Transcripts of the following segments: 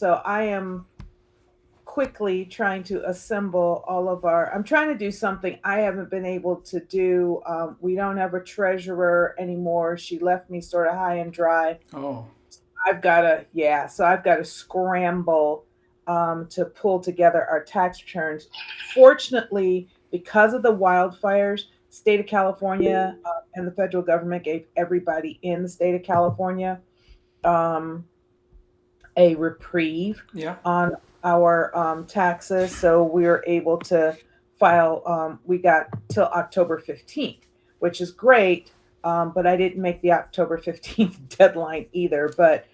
So I am quickly trying to assemble all of our. I'm trying to do something I haven't been able to do. We don't have a treasurer anymore. She left me sort of high and dry. Oh, I've got to, yeah, so I've got to scramble to pull together our tax returns. Fortunately, because of the wildfires, state of California and the federal government gave everybody in the state of California um, a reprieve yeah. on our taxes. So we were able to file, we got till October 15th, which is great. But I didn't make the October 15th deadline either. But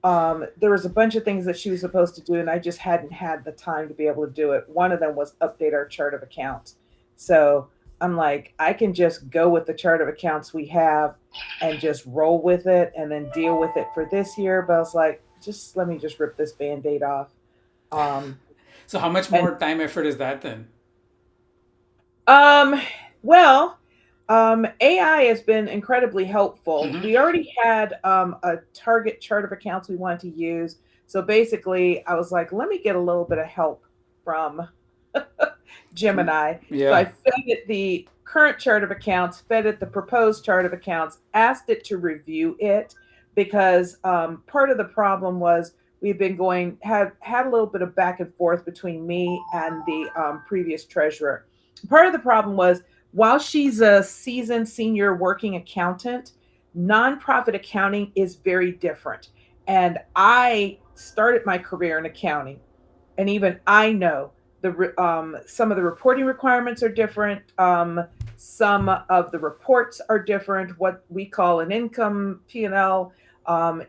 there was a bunch of things that she was supposed to do, and I just hadn't had the time to be able to do it. One of them was update our chart of accounts. So I'm like, I can just go with the chart of accounts we have and just roll with it and then deal with it for this year. But I was like, just let me just rip this band-aid off. Um, So how much and more time effort is that then? um, well, AI has been incredibly helpful. Mm-hmm. We already had a target chart of accounts we wanted to use. So basically, I was like, let me get a little bit of help from From Gemini. So I yeah. fed it the current chart of accounts, fed it the proposed chart of accounts, asked it to review it because part of the problem was we've been going have had a little bit of back and forth between me and the previous treasurer. Part of the problem was while she's a seasoned senior working accountant, nonprofit accounting is very different. And I started my career in accounting, and even I know some of the reporting requirements are different. Some of the reports are different. What we call an income P&L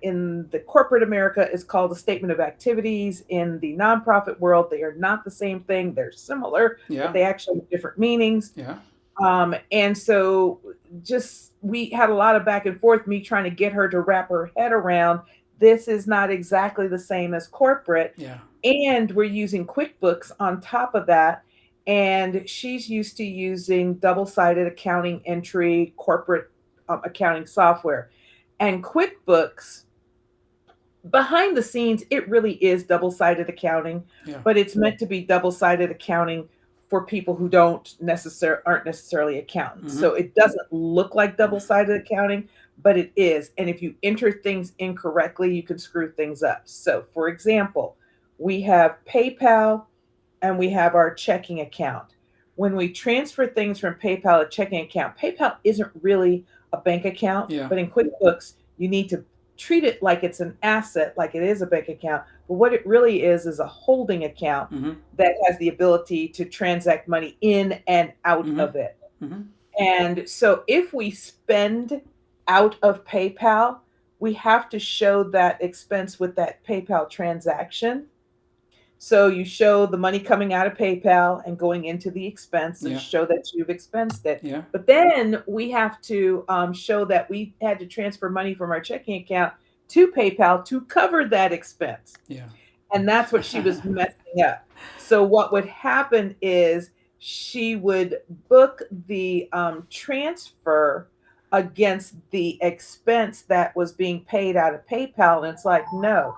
in the corporate America is called a statement of activities. In the nonprofit world, they are not the same thing. They're similar, but Yeah. they actually have different meanings. Yeah. And so just we had a lot of back and forth, me trying to get her to wrap her head around this is not exactly the same as corporate. Yeah. And we're using QuickBooks on top of that. And she's used to using double sided accounting entry, corporate accounting software. And QuickBooks, behind the scenes, it really is double sided accounting, Yeah. but it's meant to be double sided accounting for people who aren't necessarily accountants. Mm-hmm. So it doesn't look like double sided accounting, but it is. And if you enter things incorrectly, you can screw things up. So, for example, we have PayPal and we have our checking account. When we transfer things from PayPal to checking account, PayPal isn't really a bank account, Yeah. but in QuickBooks, you need to treat it like it's an asset, like it is a bank account. But what it really is a holding account Mm-hmm. that has the ability to transact money in and out Mm-hmm. of it. Mm-hmm. And so if we spend out of PayPal, we have to show that expense with that PayPal transaction. So you show the money coming out of PayPal and going into the expense and Yeah. show that you've expensed it. Yeah. But then we have to show that we had to transfer money from our checking account to PayPal to cover that expense. Yeah. And that's what she was messing up. So what would happen is she would book the transfer against the expense that was being paid out of PayPal. And it's like, no,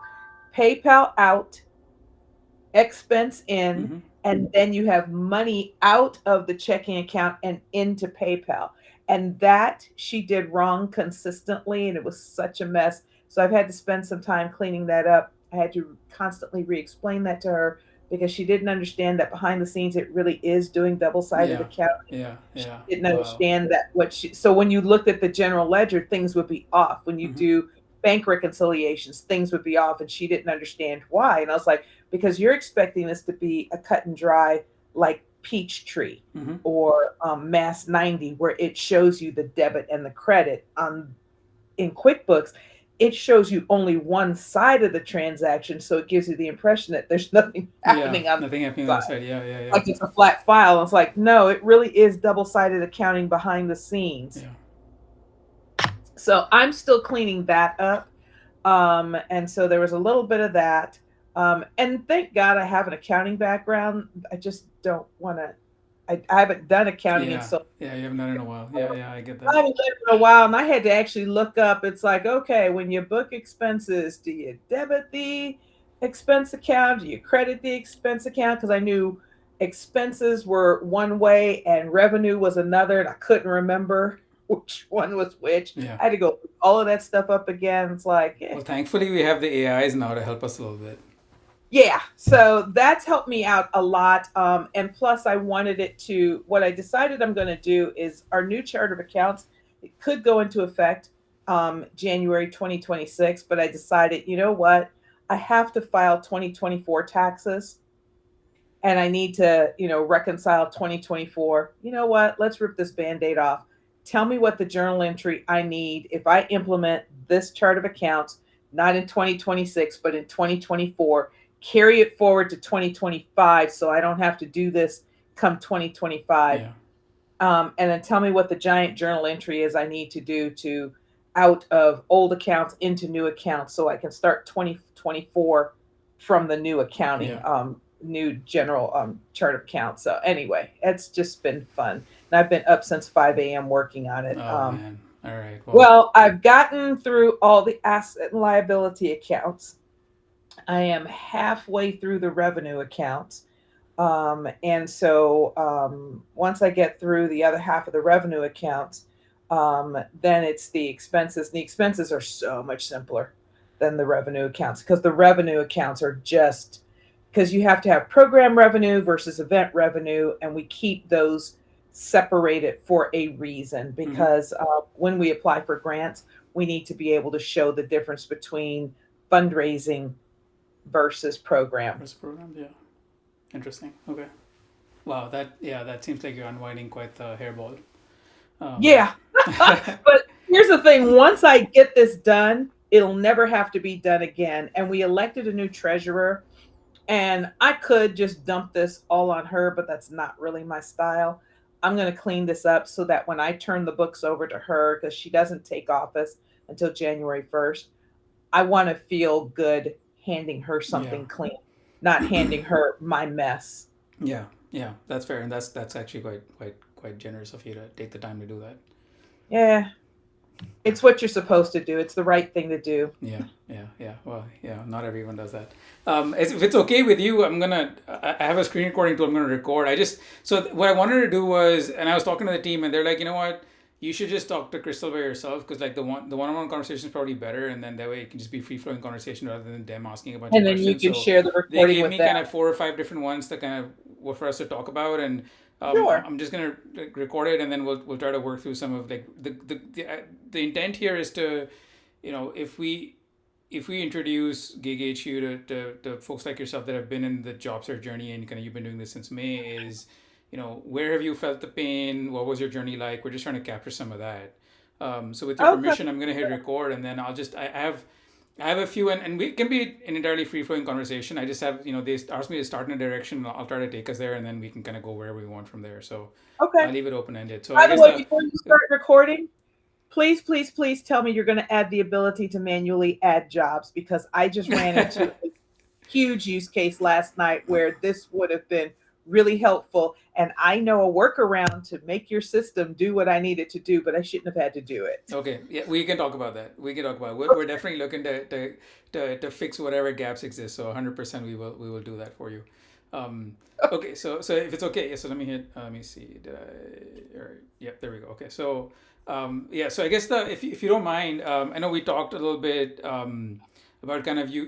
PayPal out, expense in, Mm-hmm. and then you have money out of the checking account and into PayPal. And that she did wrong consistently, and it was such a mess. So I've had to spend some time cleaning that up. I had to constantly re explain that to her because she didn't understand that behind the scenes it really is doing double sided Yeah. accounting. Yeah. She Yeah. didn't Wow. understand that so when you looked at the general ledger, things would be off. When you Mm-hmm. do bank reconciliations, things would be off, and she didn't understand why. And I was like, because you're expecting this to be a cut and dry like Peachtree Mm-hmm. or Mass 90, where it shows you the debit and the credit. In QuickBooks, it shows you only one side of the transaction, so it gives you the impression that there's nothing Yeah. happening on Nothing happening the on side, the side. Yeah. Yeah. Yeah. like it's a flat file. And it's like, no, it really is double sided accounting behind the scenes. Yeah. So I'm still cleaning that up. And so there was a little bit of that. And thank God I have an accounting background. I just don't want to. I haven't done accounting in Yeah. so Yeah. You haven't done it in a while. Yeah. Yeah. I get I that. haven't done it in a while, and I had to actually look up. It's like, okay, when you book expenses, do you debit the expense account? Do you credit the expense account? Because I knew expenses were one way and revenue was another, and I couldn't remember which one was which. Yeah. I had to go look all of that stuff up again. It's like, Well, thankfully we have the AIs now to help us a little bit. yeah. So that's helped me out a lot. And plus, I wanted it to, what I decided I'm going to do is our new chart of accounts, it could go into effect January 2026, but I decided, you know what? I have to file 2024 taxes and I need to, reconcile 2024. You know what? Let's rip this band-aid off. Tell me what the journal entry I need if I implement this chart of accounts, not in 2026, but in 2024. Carry it forward to 2025 so I don't have to do this come 2025. Yeah. And then tell me what the giant journal entry is I need to do to out of old accounts into new accounts so I can start 2024 from the new accounting, Yeah. new general chart of accounts. So anyway, it's just been fun. And I've been up since 5 a.m. working on it. Oh man. All right. Well. Well, I've gotten through all the asset and liability accounts. I am halfway through the revenue accounts. And so once I get through the other half of the revenue accounts, then it's the expenses. And the expenses are so much simpler than the revenue accounts because the revenue accounts are just because you have to have program revenue versus event revenue, and we keep those separated for a reason Mm-hmm. because when we apply for grants, we need to be able to show the difference between fundraising versus program. First program. Yeah. Interesting. Okay. Wow. That. Yeah. That seems like you're unwinding quite the hairball. Um. Yeah. But here's the thing, once I get this done, it'll never have to be done again. And we elected a new treasurer, and I could just dump this all on her, but that's not really my style. I'm going to clean this up so that when I turn the books over to her, because she doesn't take office until January 1st, I want to feel good handing her Yeah. something clean, not handing her my mess. Yeah. Yeah. That's fair, and that's actually quite generous of you to take the time to do that. Yeah, it's what you're supposed to do. It's the right thing to do. Yeah, yeah, yeah. Well, yeah, not everyone does that. If it's okay with you, I have a screen recording tool. I'm gonna record. What I wanted to do was, and I was talking to the team, and they're like, you know what, you should just talk to Crystal by yourself because like the one-on-one conversation is probably better, and then that way it can just be free flowing conversation rather than them asking a bunch of And then you questions. can So share the they recording gave with me them. kind of four or five different ones that kind of were for us to talk about, and Sure. I'm just gonna record it, and then we'll try to work through some of like the intent here is to, if we introduce GigHQ to folks like yourself that have been in the job search journey and kind of you've been doing this since May, is, where have you felt the pain? What was your journey like? We're just trying to capture some of that. So with your Okay. permission, I'm gonna hit record, and then I have a few, and we can be an entirely free flowing conversation. I just have, they asked me to start in a direction, and I'll try to take us there, and then we can kind of go wherever we want from there. So Okay. I'll leave it open ended. So I By the guess way, before you start recording, please, please, please tell me you're going to add the ability to manually add jobs because I just ran into a huge use case last night where this would have been really helpful. And I know a workaround to make your system do what I needed to do, but I shouldn't have had to do it. Okay, yeah, we can talk about that. We can talk about it. We're definitely looking to fix whatever gaps exist. So 100% we will do that for you. Um, okay, so if it's okay, yeah. So let me hit. Let me see. Did I? All right. Yep. There we go. Okay. So yeah. So I guess if you don't mind, I know we talked a little bit about kind of you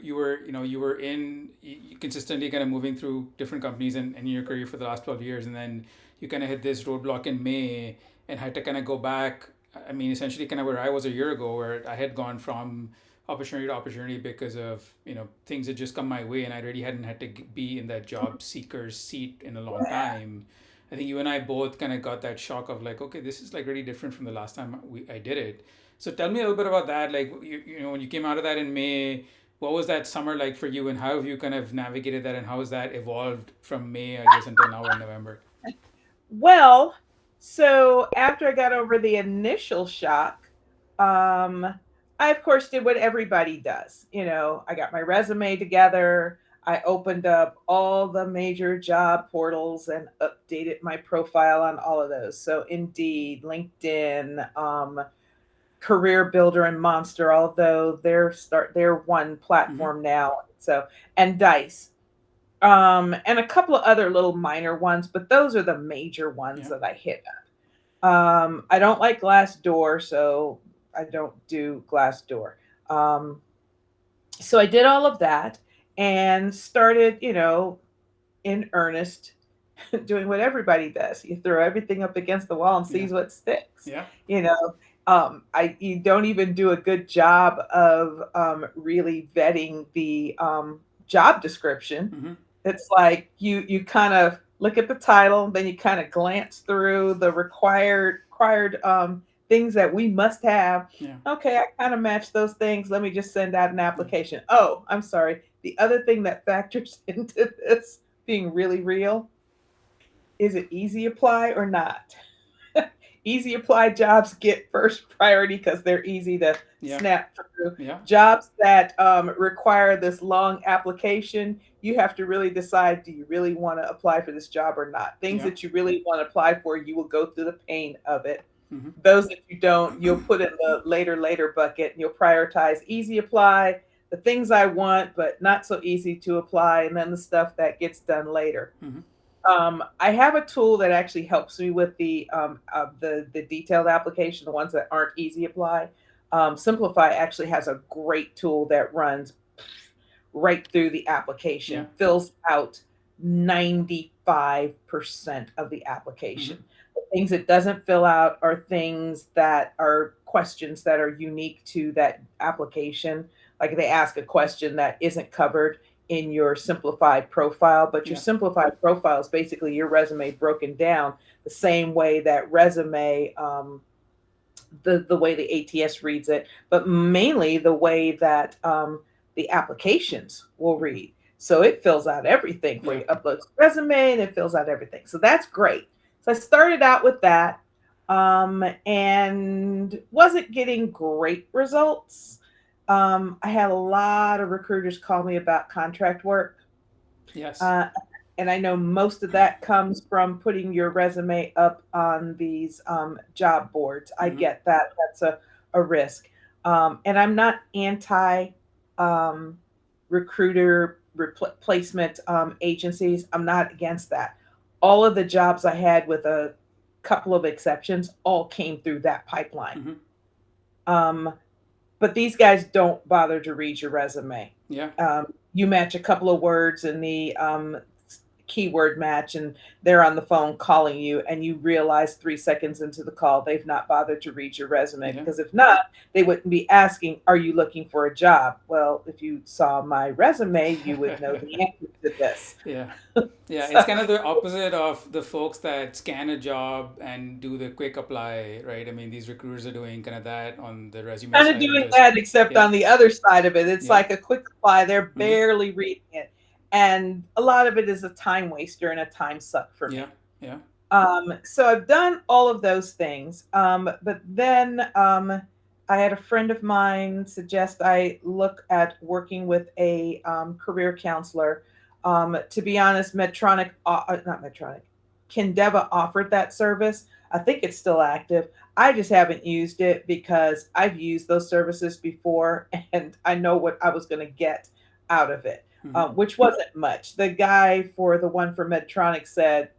consistently kind of moving through different companies and in your career for the last 12 years, and then you kind of hit this roadblock in May and had to kind of go back. I mean, essentially, kind of where I was a year ago, where I had gone from opportunity to opportunity because of things had just come my way, and I really hadn't had to be in that job seeker's seat in a long time. I think you and I both kind of got that shock of like, okay, this is like really different from the last time I did it. So tell me a little bit about that. Like, when you came out of that in May, what was that summer like for you, and how have you kind of navigated that, and how has that evolved from May, I guess, until now in November? Well, so after I got over the initial shock, um, I of course did what everybody does. I got my resume together. I opened up all the major job portals and updated my profile on all of those. So Indeed, LinkedIn, Career Builder, and Monster. Although they're one Mm-hmm. platform now. So, and dice. And a couple of other little minor ones, but those are the major ones Yeah. that I hit. I don't like Glassdoor, so I don't do Glassdoor. Um, so I did all of that and started, in earnest doing what everybody does. You throw everything up against the wall and Yeah. sees what sticks. Yeah. You know, I you don't even do a good job of really vetting the job description. Mm-hmm. It's like you kind of look at the title, then you kind of glance through the required things that we must have. Yeah. Okay, I kind of match those things. Let me just send out an application. Oh, I'm sorry. The other thing that factors into this being really real, is it easy apply or not? Easy apply jobs get first priority because they're easy to Yeah. snap through. Yeah. Jobs that require this long application, you have to really decide, do you really want to apply for this job or not? Things Yeah. that you really want to apply for, you will go through the pain of it. Mm-hmm. Those that you don't, you'll put in the later bucket and you'll prioritize easy apply, the things I want, but not so easy to apply, and then the stuff that gets done later. Mm-hmm. I have a tool that actually helps me with the detailed application, the ones that aren't easy apply. Simplify actually has a great tool that runs right through the Yeah. application, fills out 95% of the Mm-hmm. application. The things it doesn't fill out are things that are questions that are unique to that application. Like they ask a question that isn't covered in your simplified profile, but your Yeah. simplified profile is basically your resume broken down the same way that resume the way the ATS reads it, but mainly the way that the applications will read. So it fills out everything for Yeah. you, uploads resume, and it fills out everything. So that's great. So I started out with that, and wasn't getting great results. I had a lot of recruiters call me about contract work. Yes. Uh, and I know most of that comes from putting your resume up on these job boards. I Mm-hmm. get that. That's a risk. And I'm not anti um, recruiter replacement agencies. I'm not against that. All of the jobs I had, with a couple of exceptions, all came through that pipeline. Mm-hmm. Um, but these guys don't bother to read your resume. Yeah. You match a couple of words in the keyword match, and they're on the phone calling you, and you realize 3 seconds into the call they've not bothered to read your resume, Yeah. because if not, they wouldn't be asking, are you looking for a job? Well, if you saw my resume, you would know the answer to this. Yeah. Yeah, it's So kind of the opposite of the folks that scan a job and do the quick apply, right? I mean, these recruiters are doing kind of that on the resume kind of side and doing just, that, except yeah, on the other side of it, it's yeah, like a quick apply. They're mm-hmm, barely reading it. And a lot of it is a time waster and a time suck for yeah, me. yeah, So I've done all of those things. But then I had a friend of mine suggest I look at working with a career counselor. To be honest, not Medtronic, Kindeva offered that service. I think it's still active. I just haven't used it because I've used those services before and I know what I was going to get out of it, mm-hmm, which wasn't much. The guy for the one for Medtronic said,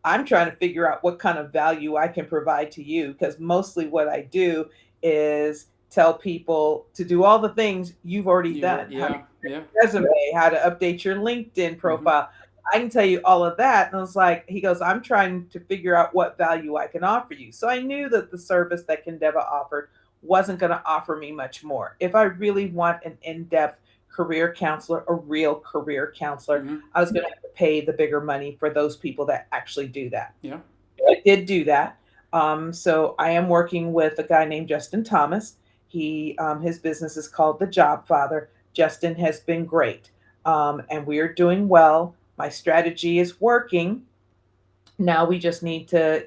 I'm trying to figure out what kind of value I can provide to you, because mostly what I do is tell people to do all the things you've already you were, done. How to yeah, yeah, resume, how to update your LinkedIn mm-hmm, profile. I can tell you all of that. And I was like, he goes, I'm trying to figure out what value I can offer you. So I knew that the service that Kindeva offered wasn't going to offer me much more. If I really want an in depth career counselor, a real career counselor, mm-hmm, I was going to have to pay the bigger money for those people that actually do that. yeah, I did do that. So I am working with a guy named Justin Thomas. His business is called The Job Father. Justin has been great, and we are doing well. My strategy is working. Now we just need to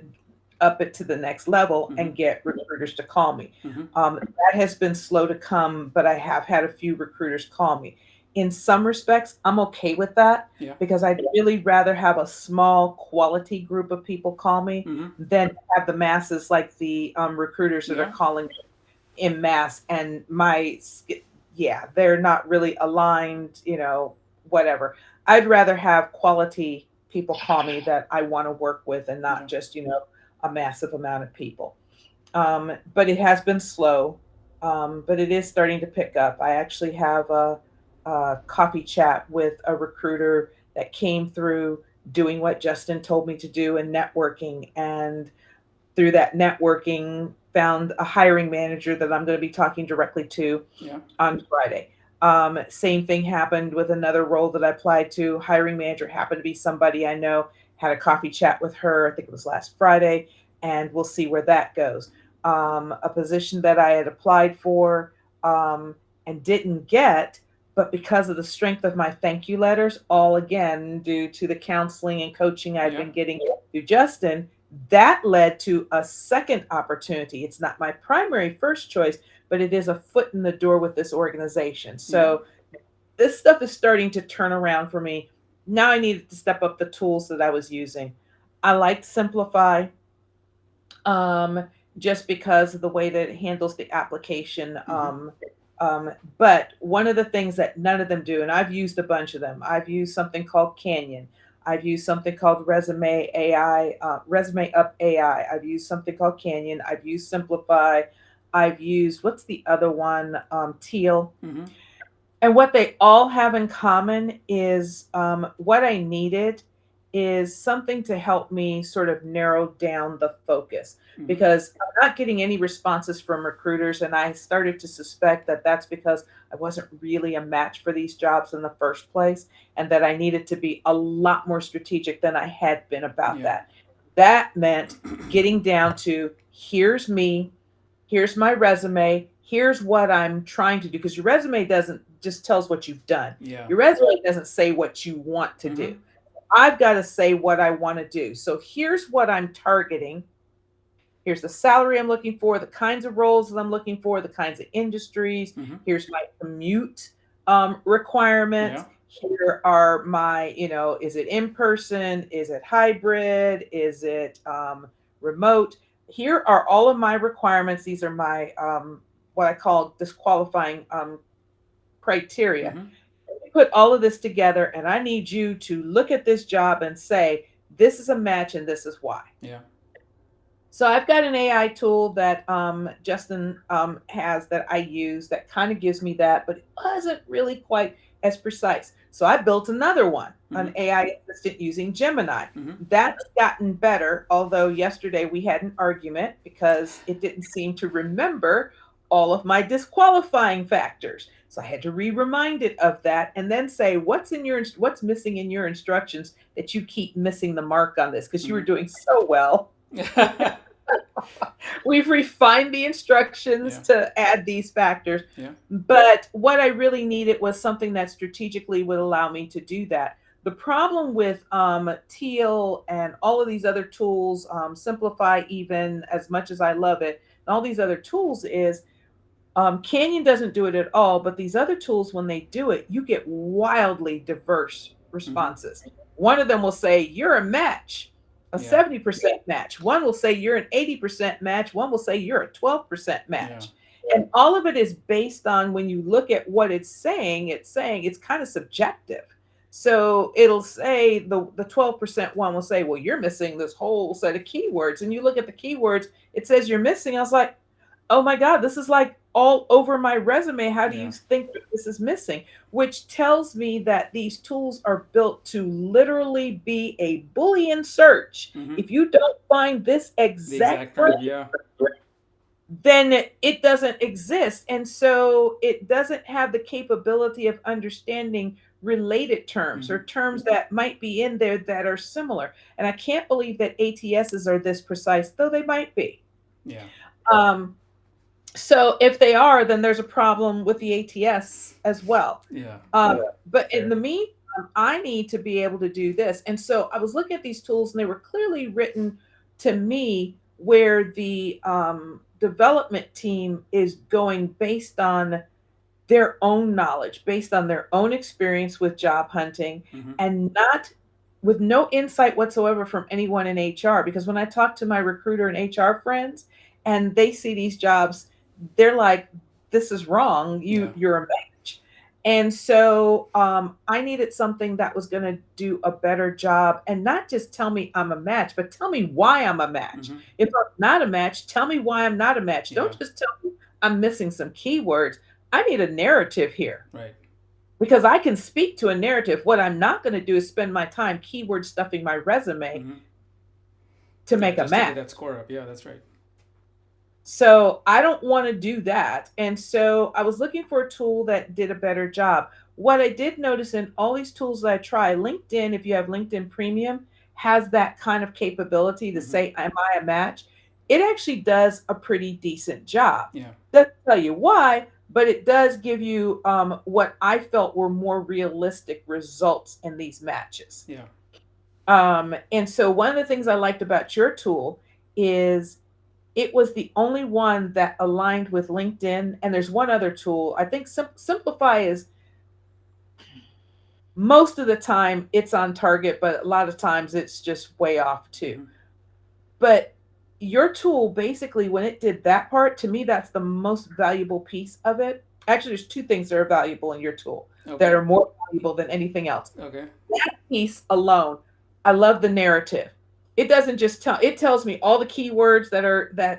up it to the next level mm-hmm, and get recruiters to call me. mm-hmm, That has been slow to come, but I have had a few recruiters call me. In some respects, I'm okay with that yeah, because I'd really rather have a small quality group of people call me mm-hmm, than have the masses like the recruiters that are yeah, calling in mass. And yeah, they're not really aligned, whatever. I'd rather have quality people call me that I want to work with and Yeah. not just, a massive amount of people. But it has been slow, but it is starting to pick up. I actually have a coffee chat with a recruiter that came through doing what Justin told me to do and networking. And through that networking, found a hiring manager that I'm going to be talking directly to Yeah. on Friday. Same thing happened with another role that I applied to. Hiring manager happened to be somebody I know. Had a coffee chat with her. I think it was last Friday, and we'll see where that goes. A position that I had applied for and didn't get, but because of the strength of my thank you letters, all again due to the counseling and coaching I've Yeah. been getting through Justin, that led to a second opportunity. It's not my primary first choice, but it is a foot in the door with this organization. Yeah. So this stuff is starting to turn around for me. Now I needed to step up the tools that I was using. I like Simplify, um, just because of the way that it handles the application. Mm-hmm. Um, but one of the things that none of them do, and I've used a bunch of them, I've used something called Canyon. I've used something called Resume AI, Resume Up AI. I've used something called Canyon. I've used Simplify. I've used, what's the other one? Teal. Mm-hmm. And what they all have in common is what I needed is something to help me sort of narrow down the focus Mm-hmm. because I'm not getting any responses from recruiters. And I started to suspect that that's because I wasn't really a match for these jobs in the first place and that I needed to be a lot more strategic than I had been about Yeah. that. That meant getting down to here's me, here's my resume, here's what I'm trying to do, because your resume doesn't just tells what you've done. Yeah. Your resume doesn't say what you want to Mm-hmm. do. I've got to say what I want to do. So here's what I'm targeting. Here's the salary I'm looking for, the kinds of roles that I'm looking for, the kinds of industries. Mm-hmm. Here's my commute Yeah. requirements. Here are my, is it in person? Is it hybrid? Is it remote? Here are all of my requirements. These are my, what I call disqualifying criteria. Mm-hmm. Put all of this together, and I need you to look at this job and say, this is a match and this is why. Yeah. So I've got an AI tool that Justin has that I use that kind of gives me that, but it wasn't really quite as precise. So I built another one, Mm-hmm. an AI assistant using Gemini. Mm-hmm. That's gotten better, although yesterday we had an argument because it didn't seem to remember all of my disqualifying factors. So I had to re-remind it of that and then say, what's missing in your instructions that you keep missing the mark on this because you were Mm-hmm. doing so well. We've refined the instructions Yeah. to add these factors. Yeah. But what I really needed was something that strategically would allow me to do that. The problem with Teal and all of these other tools, Simplify, even as much as I love it, and all these other tools is Canyon doesn't do it at all, but these other tools, when they do it, you get wildly diverse Mm-hmm. responses. One of them will say, you're a match, a Yeah. 70% match. One will say, you're an 80% match. One will say, you're a 12% Yeah. match. And all of it is based on when you look at what it's saying it's kind of subjective. So it'll say the 12% one will say, well, you're missing this whole set of keywords. And you look at the keywords, it says you're missing. I was like, oh my God, this is like all over my resume. How do Yeah. you think that this is missing? Which tells me that these tools are built to literally be a Boolean search. Mm-hmm. If you don't find this The exact exact phrase, term. Yeah. then it doesn't exist. And so it doesn't have the capability of understanding related terms Mm-hmm. or terms that might be in there that are similar. And I can't believe that ATSs are this precise, though they might be. Yeah. Um, so if they are, then there's a problem with the ATS as well. Yeah. But in Fair. the meantime, I need to be able to do this. And so I was looking at these tools, and they were clearly written to me where the development team is going based on their own knowledge, based on their own experience with job hunting, Mm-hmm. and not with no insight whatsoever from anyone in HR. Because when I talk to my recruiter and HR friends and they see these jobs, they're like, this is wrong. Yeah. You're a man. And so I needed something that was going to do a better job and not just tell me I'm a match, but tell me why I'm a match. Mm-hmm. If I'm not a match, tell me why I'm not a match. Yeah. Don't just tell me I'm missing some keywords. I need a narrative here Right. because I can speak to a narrative. What I'm not going to do is spend my time keyword stuffing my resume Mm-hmm. to Yeah, make a just to get match. that score up. Yeah, that's right. So I don't want to do that. And so I was looking for a tool that did a better job. What I did notice in all these tools that I try, LinkedIn, if you have LinkedIn Premium, has that kind of capability to Mm-hmm. say, am I a match? It actually does a pretty decent job. Yeah. Doesn't tell you why, but it does give you what I felt were more realistic results in these matches. Yeah. And so one of the things I liked about your tool is it was the only one that aligned with LinkedIn. And there's one other tool. I think Simplify is most of the time it's on target, but a lot of times it's just way off too. Mm-hmm. But your tool basically, when it did that part, to me, that's the most valuable piece of it. Actually, there's two things that are valuable in your tool that Okay. are more valuable than anything else. Okay. That piece alone, I love the narrative. It doesn't just tell, it tells me all the keywords that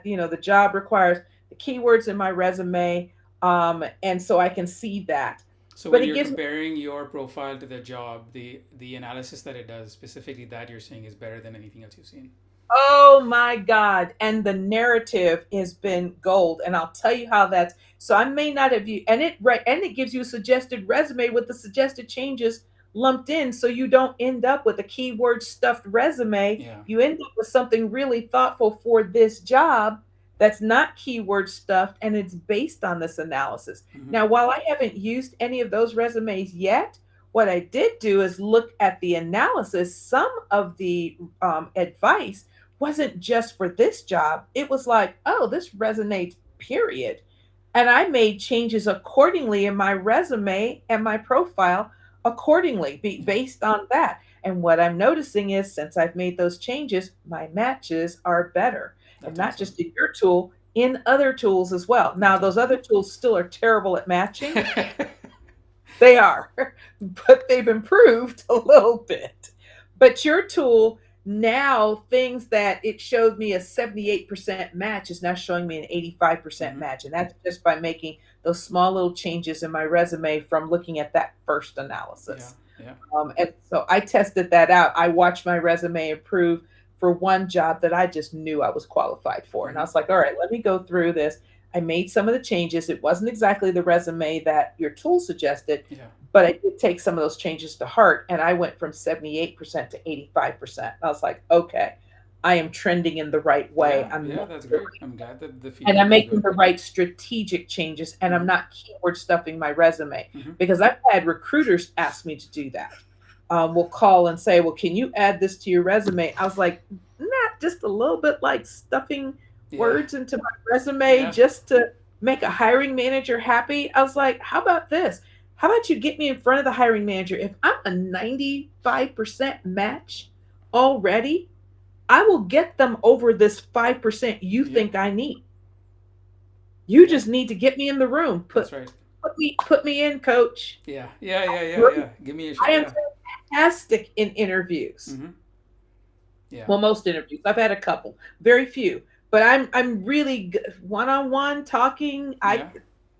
the job requires, the keywords in my resume. And so I can see that. So But when it you're gives me, comparing your profile to the job, the analysis that it does, specifically that you're saying is better than anything else you've seen. oh my God. And the narrative has been gold. And I'll tell you how that's so I may not have you and it gives you a suggested resume with the suggested changes lumped in so you don't end up with a keyword stuffed resume. Yeah. You end up with something really thoughtful for this job that's not keyword stuffed and it's based on this analysis. Mm-hmm. Now, while I haven't used any of those resumes yet, what I did do is look at the analysis. Some of the advice wasn't just for this job. It was like, oh, this resonates, period. And I made changes accordingly in my resume and my profile accordingly, Yeah. based on that. And what I'm noticing is since I've made those changes, my matches are better. And That's not awesome. just in your tool, in other tools as well. Now, That's those awesome. other tools still are terrible at matching. They are, but they've improved a little bit. But your tool now, things that it showed me a 78% match is now showing me an 85% Mm-hmm. match. And that's just by making those small little changes in my resume from looking at that first Yeah. analysis. Yeah. And so I tested that out. I watched my resume improve for one job that I just knew I was qualified for. And I Mm-hmm. was like, all right, let me go through this. I made some of the changes. It wasn't exactly the resume that your tool suggested, Yeah. but I did take some of those changes to heart. And I went from 78% to 85%. I was like, okay, I am trending in the right way. Yeah. Yeah. That's great. I'm glad that the And I'm feedback was making good. the right strategic changes and I'm Mm-hmm. not keyword stuffing my resume Mm-hmm. because I've had recruiters ask me to do that. Will call and say, well, can you add this to your resume? I was like, not just a little bit like stuffing Yeah. words into my resume Yeah. just to make a hiring manager happy. I was like, how about this? How about you get me in front of the hiring manager? If I'm a 95% match already, I will get them over this 5% you Yeah. think I need. You Yeah. just need to get me in the room. That's right. Put me in, coach. Yeah. Yeah. Yeah. Yeah. Great. Yeah. Give me a shot. I am Yeah. fantastic in interviews. Mm-hmm. Yeah. Well, most interviews. I've had a couple, very few, but I'm really one on one talking. Yeah.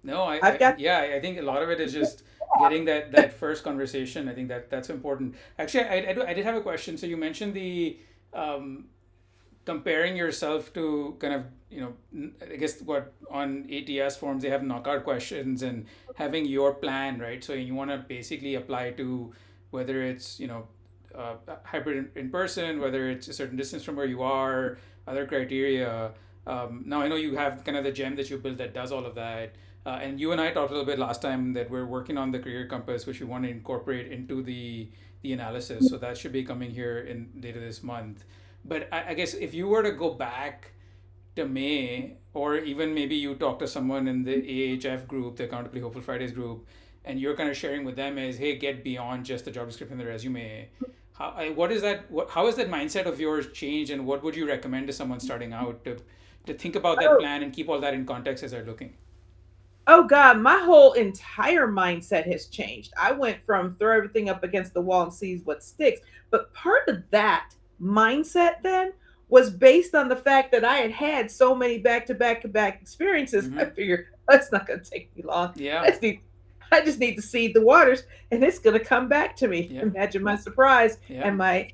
No, I've got yeah, I think a lot of it is just getting that first conversation. I think that's important. Actually, I did have a question. So you mentioned the um, comparing yourself to kind of I guess what on ATS forms they have knockout questions and having your plan, right? So you want to basically apply to whether it's hybrid in person, whether it's a certain distance from where you are, other criteria. Now I know you have kind of the gem that you built that does all of that. And you and I talked a little bit last time that we're working on the career compass, which we want to incorporate into the analysis. So that should be coming here in later this month. But I guess if you were to go back to May, or even maybe you talk to someone in the AHF group, the Accountably Hopeful Fridays group, and you're kind of sharing with them as, hey, get beyond just the job description and the resume. What is that? How has that mindset of yours changed, and what would you recommend to someone starting out to think about that oh, plan and keep all that in context as they're looking? Oh God, my whole entire mindset has changed. I went from throw everything up against the wall and sees what sticks. But part of that mindset then was based on the fact that I had had so many back to back experiences. I Mm-hmm. figured that's not going to take me long. Yeah. I just need, I just need to seed the waters, and it's going to come back to me. Yeah. Imagine my surprise Yeah. and my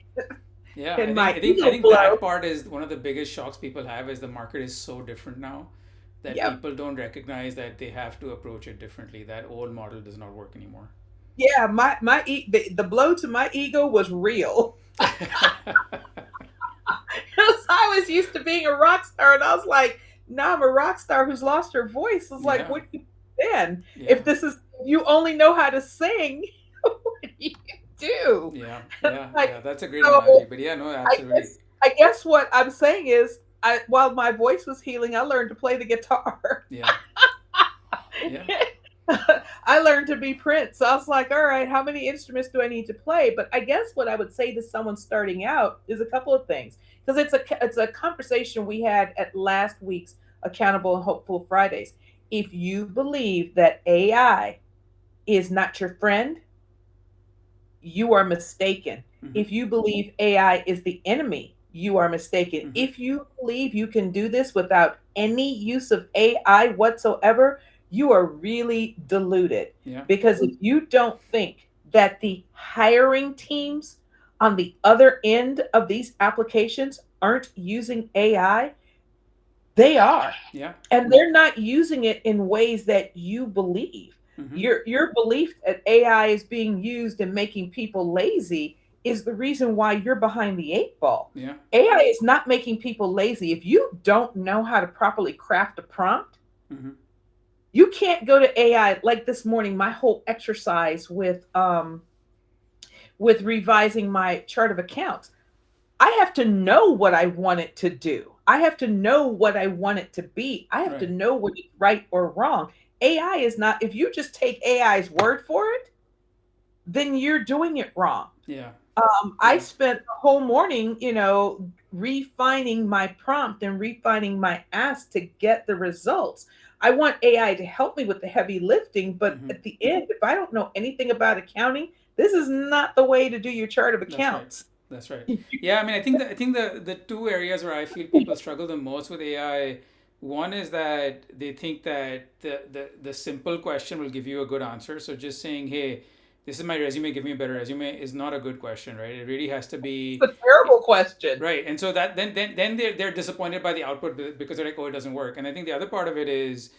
Yeah, and I think my I think I ego think blow. that part is one of the biggest shocks people have is the market is so different now that Yep. people don't recognize that they have to approach it differently. That old model does not work anymore. Yeah, the blow to my ego was real. Because I was used to being a rock star, and I was like, now I'm a rock star who's lost her voice. It's like, Yeah. what do you do then? Yeah. If this is you only know how to sing, what do you do? Yeah. Yeah. Like, Yeah. That's a great so analogy. But yeah, no, I absolutely. guess I guess what I'm saying is, while my voice was healing, I learned to play the guitar. Yeah. Yeah. I learned to be Prince. So I was like, all right, how many instruments do I need to play? But I guess what I would say to someone starting out is a couple of things, because it's a conversation we had at last week's Accountable and Hopeful Fridays. If you believe that AI is not your friend, you are mistaken. Mm-hmm. If you believe AI is the enemy, you are mistaken. Mm-hmm. If you believe you can do this without any use of AI whatsoever, you are really deluded. Yeah. Because if you don't think that the hiring teams on the other end of these applications aren't using AI, they are. Yeah. And they're not using it in ways that you believe. Mm-hmm. Your belief that AI is being used and making people lazy is the reason why you're behind the eight ball. Yeah. AI is not making people lazy. If you don't know how to properly craft a prompt, Mm-hmm. you can't go to AI. Like this morning, my whole exercise with revising my chart of accounts, I have to know what I want it to do. I have to know what I want it to be. I have to Right. know what is right or wrong. AI is not, if you just take AI's word for it, then you're doing it wrong. Yeah. I Yeah. spent the whole morning, refining my prompt and refining my ask to get the results. I want AI to help me with the heavy lifting, but Mm-hmm. at the end, if I don't know anything about accounting, this is not the way to do your chart of That's right. accounts. That's right. Yeah, I mean, I think the two areas where I feel people struggle the most with AI, one is that they think that the simple question will give you a good answer. So just saying, "Hey, this is my resume, give me a better resume," is not a good question, right? It really has to be It's a terrible question. right. And so that then they're disappointed by the output because they're like, "Oh, it doesn't work." And I think the other part of it is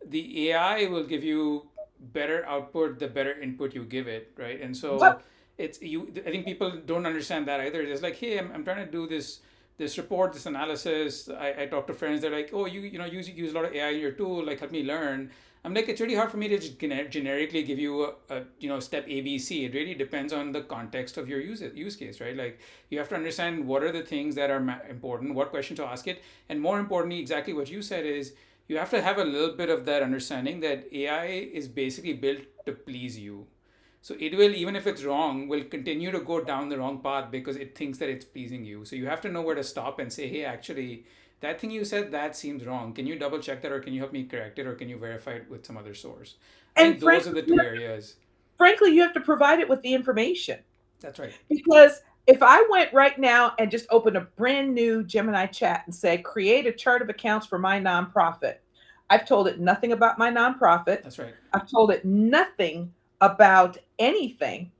the AI will give you better output the better input you give it, right? And so Yep. it's you. I think people don't understand that either. It's like, hey, I'm trying to do this report, this analysis. I talk to friends. They're like, oh, use a lot of AI in your tool. Like, help me learn. I'm like, it's really hard for me to just generically give you a step ABC. It really depends on the context of your use case, right? Like you have to understand what are the things that are important, what question to ask it, and more importantly, exactly what you said is you have to have a little bit of that understanding that AI is basically built to please you. So it will, even if it's wrong, will continue to go down the wrong path because it thinks that it's pleasing you. So you have to know where to stop and say, hey, actually, that thing you said, that seems wrong. Can you double check that or can you help me correct it or can you verify it with some other source? I And think those are the two areas. frankly, you have to provide it with the information. That's right. Because if I went right now and just opened a brand new Gemini chat and said, create a chart of accounts for my nonprofit, I've told it nothing about my nonprofit. That's right. I've told it nothing about anything.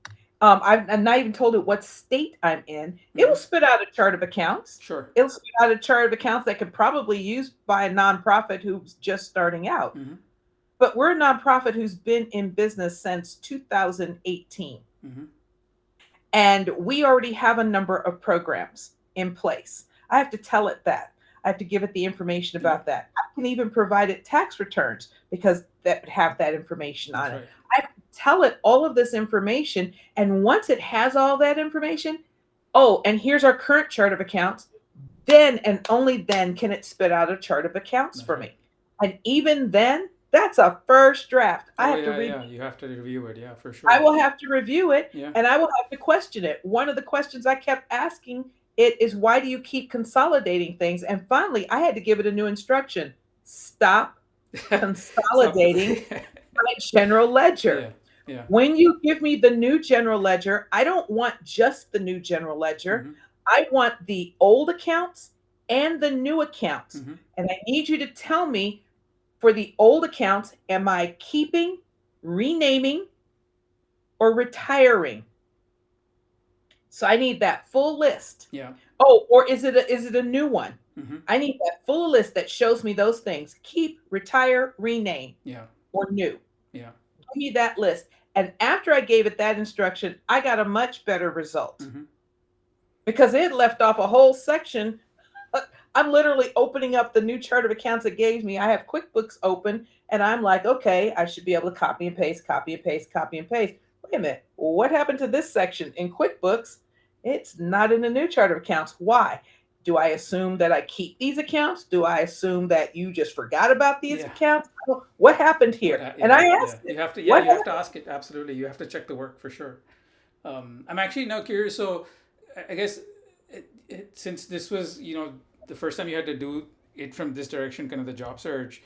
I've not even told it what state I'm in. It will Mm-hmm. spit out a chart of accounts. Sure. It'll spit out a chart of accounts that could probably use by a nonprofit who's just starting out. Mm-hmm. But we're a nonprofit who's been in business since 2018. Mm-hmm. And we already have a number of programs in place. I have to tell it that. I have to give it the information Yeah. about that. I can even provide it tax returns because that have that information That's on it. right. I have to tell it all of this information. And once it has all that information, oh, and here's our current chart of accounts, then and only then can it spit out a chart of accounts That's for right. me. And even then, that's a first draft. I Oh have to yeah, read yeah. You have to review it. Yeah, for I sure. will have to review it Yeah. and I will have to question it. One of the questions I kept asking it is, why do you keep consolidating things? And finally, I had to give it a new instruction. Stop Stop. consolidating my general ledger. Yeah, yeah. When you give me the new general ledger, I don't want just the new general ledger. Mm-hmm. I want the old accounts and the new accounts. Mm-hmm. And I need you to tell me for the old accounts, am I keeping, renaming, or retiring? So I need that full list. Yeah. Oh, or is it a new one? Mm-hmm. I need that full list that shows me those things. Keep, retire, rename, Yeah. or new. Yeah. Give me that list. And after I gave it that instruction, I got a much better result Mm-hmm. because it left off a whole section. I'm literally opening up the new chart of accounts it gave me. I have QuickBooks open and I'm like, okay, I should be able to copy and paste, copy and paste, copy and paste. Wait a minute. What happened to this section in QuickBooks? It's not in the new chart of accounts. Why? Do I assume that I keep these accounts? Do I assume that you just forgot about these Yeah. accounts? What happened here? And Yeah, I yeah. asked You it, have to. Yeah, what you have happened? to ask it. Absolutely, you have to check the work for sure. I'm actually now curious. So, I guess since this was the first time you had to do it from this direction, kind of the job search,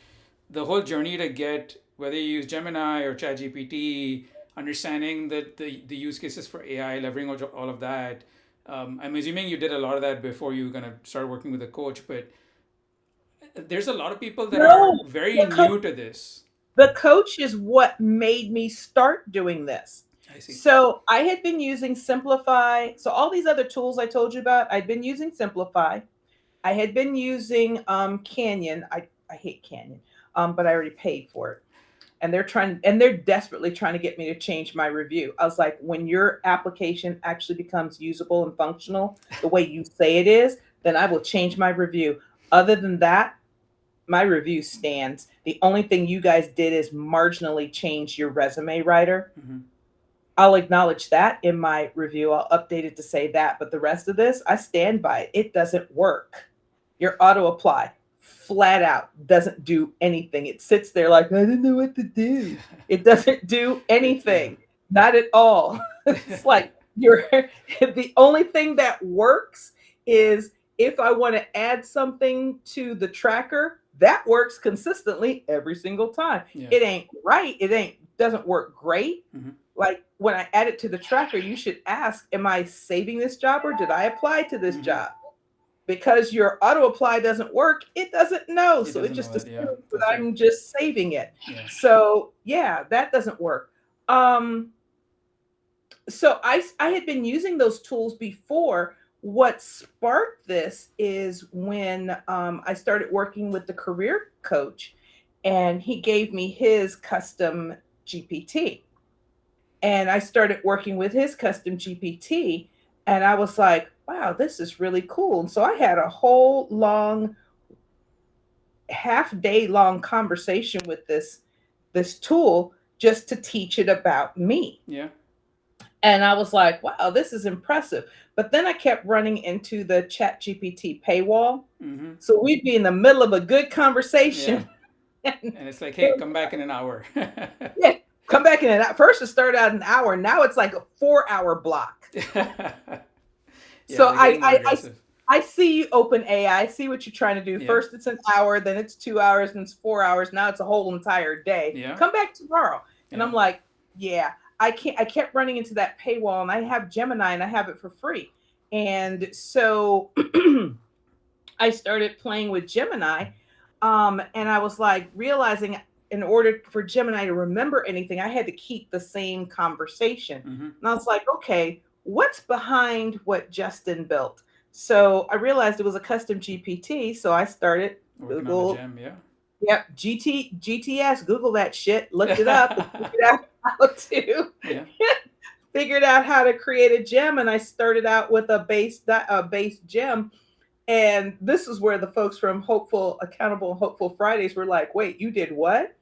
the whole journey to get whether you use Gemini or ChatGPT, understanding the use cases for AI, leveraging all of that. I'm assuming you did a lot of that before you kind of started working with a coach, but there's a lot of people that are No, very the new to this. coach is what made me start doing this. I see. So I had been using Simplify. So all these other tools I told you about, I'd been using Simplify. I had been using Canyon. I hate Canyon, but I already paid for it. And they're desperately trying to get me to change my review. I was like, when your application actually becomes usable and functional the way you say it is, then I will change my review. Other than that, my review stands. The only thing you guys did is marginally change your resume writer. Mm-hmm. I'll acknowledge that in my review. I'll update it to say that. But the rest of this, I stand by it. It doesn't work. Your auto apply flat out doesn't do anything. It sits there like, I don't know what to do. It doesn't do Yeah. anything. Not at all. It's like you're the only thing that works is if I want to add something to the tracker, that works consistently every single time. Yeah. It ain't right. It ain't doesn't work great. Mm-hmm. Like when I add it to the tracker, you should ask, am I saving this job or did I apply to this Mm-hmm. job? Because your auto apply doesn't work, it doesn't know. It So it doesn't know just that. Yeah, assumes that that's right. I'm just saving it. Yeah. So yeah, that doesn't work. Um, so I had been using those tools before. What sparked this is when I started working with the career coach, and he gave me his custom GPT. And I started working with his custom GPT, and I was like, wow, this is really cool. And so I had a whole long, half day long conversation with this tool just to teach it about me. Yeah. And I was like, wow, this is impressive. But then I kept running into the Chat GPT paywall. Mm-hmm. So we'd be in the middle of a good Yeah. conversation. And And it's like, it hey, was come back in an hour. yeah, come back in. At first, it started out an hour. Now it's like a 4 hour block. Yeah, So they're getting more I aggressive. I see you open AI. I see what you're trying to do. Yeah. First, it's an hour, then it's 2 hours, and it's 4 hours. Now it's a whole entire day. Yeah. Come back tomorrow. And Yeah. I'm like, yeah, I can't. I kept running into that paywall, and I have Gemini, and I have it for free. And so I started playing with Gemini, and I was like realizing in order for Gemini to remember anything, I had to keep the same conversation. Mm-hmm. And I was like, okay, what's behind what Justin built? So I realized it was a custom GPT. So I started Working on the Google, gem. Yeah. yep, GTS, Google that shit, looked it up, and figured out how to Yeah. figured out how to create a gem. And I started out with a base gem. And this is where the folks from Hopeful Accountable and Hopeful Fridays were like, wait, you did what?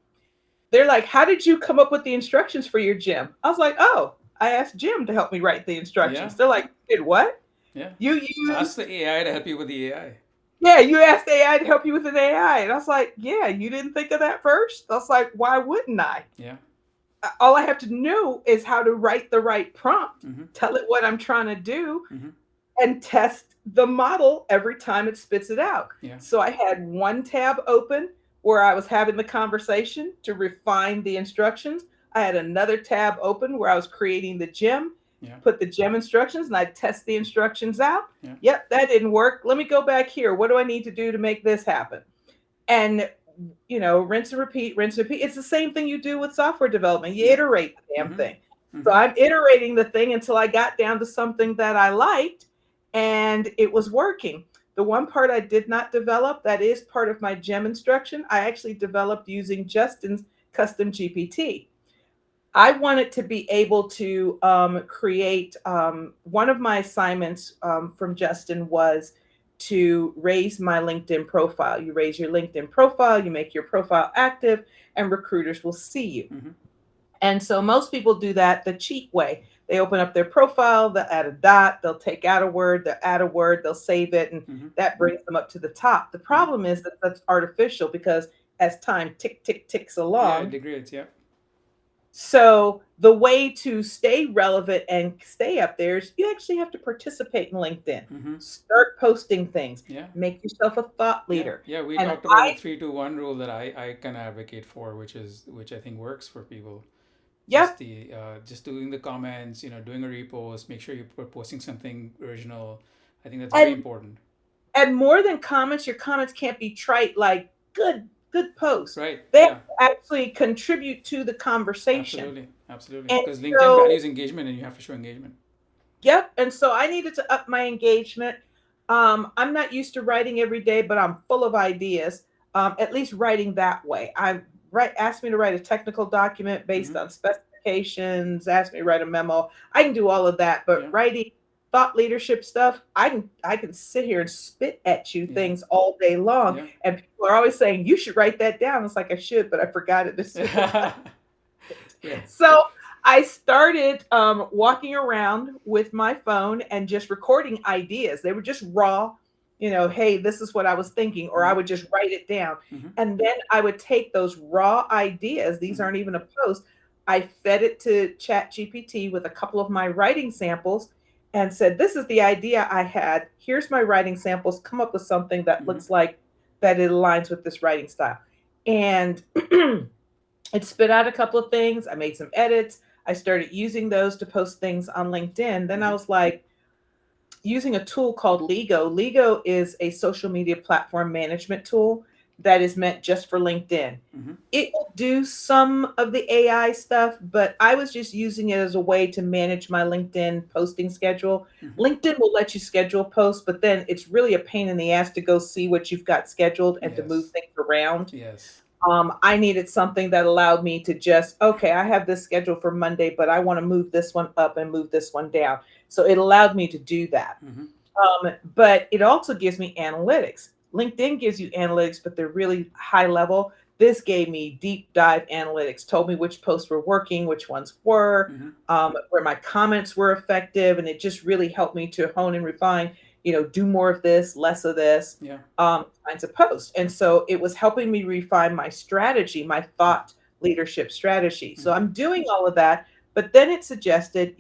They're like, how did you come up with the instructions for your gym? I was like, oh, I asked Jim to help me write the instructions. Yeah. They're like, did what? Yeah. You Ask used, the AI to help you with the AI. yeah, you asked AI to help you with an AI. And I was like, yeah, you didn't think of that first? I was like, why wouldn't I? Yeah. All I have to know is how to write the right prompt, Mm-hmm. tell it what I'm trying to do, Mm-hmm. and test the model every time it spits it out. Yeah. So I had one tab open where I was having the conversation to refine the instructions. I had another tab open where I was creating the gem, Yeah. put the gem instructions, and I test the instructions out. Yeah. Yep, that didn't work. Let me go back here. What do I need to do to make this happen? And rinse and repeat, rinse and repeat. It's the same thing you do with software development. You Yeah. iterate the damn Mm-hmm. thing. So Mm-hmm. I'm iterating the thing until I got down to something that I liked and it was working. The one part I did not develop, that is part of my gem instruction, I actually developed using Justin's custom GPT. I wanted to be able to create one of my assignments from Justin was to raise my LinkedIn profile. You raise your LinkedIn profile, you make your profile active, and recruiters will see you. Mm-hmm. And so most people do that the cheap way. They open up their profile, they'll add a dot, they'll take out a word, they'll add a word, they'll save it, and Mm-hmm. that brings them up to the top. The Mm-hmm. problem is that that's artificial because as time ticks Yeah, it along, degrades. Yeah. so the way to stay relevant and stay up there is you actually have to participate in LinkedIn. Mm-hmm. Start posting things. Yeah. Make yourself a thought Yeah, leader. yeah, we And talked about the 3-2-1 rule that I kind of advocate for, which I think works for people. yep. Just doing the comments, doing a repost, make sure you're posting something original. I think that's very And important. and more than comments, your comments can't be trite like good post. Right? They have Yeah, to actually contribute to the conversation. absolutely, absolutely. And Because LinkedIn so values engagement, and you have to show engagement. yep. And so I needed to up my engagement. I'm not used to writing every day, but I'm full of ideas. At least writing that way. I write asked me to write a technical document based Mm-hmm. on specifications, asked me to write a memo. I can do all of that, but Yeah, writing thought leadership stuff, I can sit here and spit at you yeah, things all day long. yeah. And people are always saying, you should write that down. It's like I should, but I forgot it as soon as I Yeah. so I started walking around with my phone and just recording ideas. They were just raw, hey, this is what I was thinking, or I Mm-hmm. would just write it down. Mm-hmm. And then I would take those raw ideas, these Mm-hmm. aren't even a post, I fed it to ChatGPT with a couple of my writing samples and said, this is the idea I had. Here's my writing samples. Come up with something that Mm-hmm. looks like that it aligns with this writing style. And it spit out a couple of things. I made some edits. I started using those to post things on LinkedIn. Then I Mm-hmm. was like, using a tool called Lego. Lego is a social media platform management tool that is meant just for LinkedIn. Mm-hmm. It will do some of the AI stuff, but I was just using it as a way to manage my LinkedIn posting schedule. Mm-hmm. LinkedIn will let you schedule posts, but then it's really a pain in the ass to go see what you've got scheduled and to move Yes. things around. Yes. I needed something that allowed me to just, okay, I have this schedule for Monday, but I want to move this one up and move this one down. So it allowed me to do that. Mm-hmm. But it also gives me analytics. LinkedIn gives you analytics, but they're really high level. This gave me deep dive analytics, told me which posts were working, which ones were, Mm-hmm. where my comments were effective. And it just really helped me to hone and refine, do more of this, less of this, Yeah. kinds of posts. And so it was helping me refine my strategy, my thought leadership strategy. So Mm-hmm. I'm doing all of that. But then it suggested, if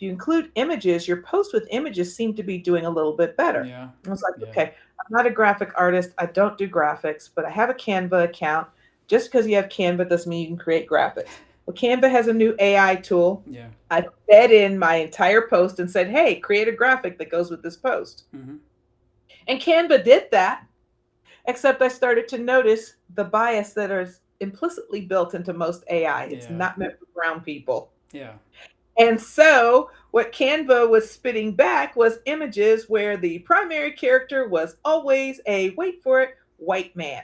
you include images, your posts with images seem to be doing a little bit better. Yeah. I was like, Yeah. okay, I'm not a graphic artist. I don't do graphics, but I have a Canva account. Just because you have Canva doesn't mean you can create graphics. Well, Canva has a new AI tool. Yeah. I fed in my entire post and said, hey, create a graphic that goes with this post. Mm-hmm. And Canva did that, except I started to notice the bias that is implicitly built into most AI. It's Yeah. not meant for brown people. Yeah. And so what Canva was spitting back was images where the primary character was always a, wait for it, white man.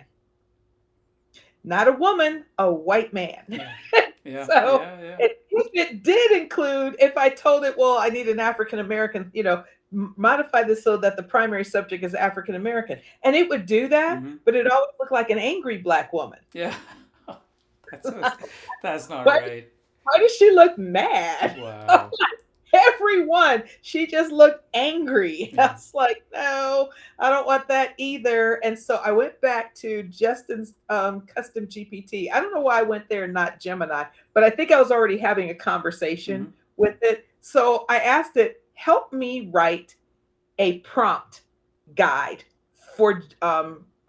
Not a woman, a white man. Yeah. Yeah. So Yeah. Yeah. if it did include, if I told it, well, I need an African American, modify this so that the primary subject is African American, and it would do that, Mm-hmm. but it always looked like an angry black woman. Yeah. That's so, that's not why, right. why does she look mad? Wow. Everyone, she just looked angry. I Yeah. was like, no, I don't want that either. And so I went back to Justin's custom GPT. I don't know why I went there and not Gemini, but I think I was already having a conversation Mm-hmm. with it. So I asked it, help me write a prompt guide for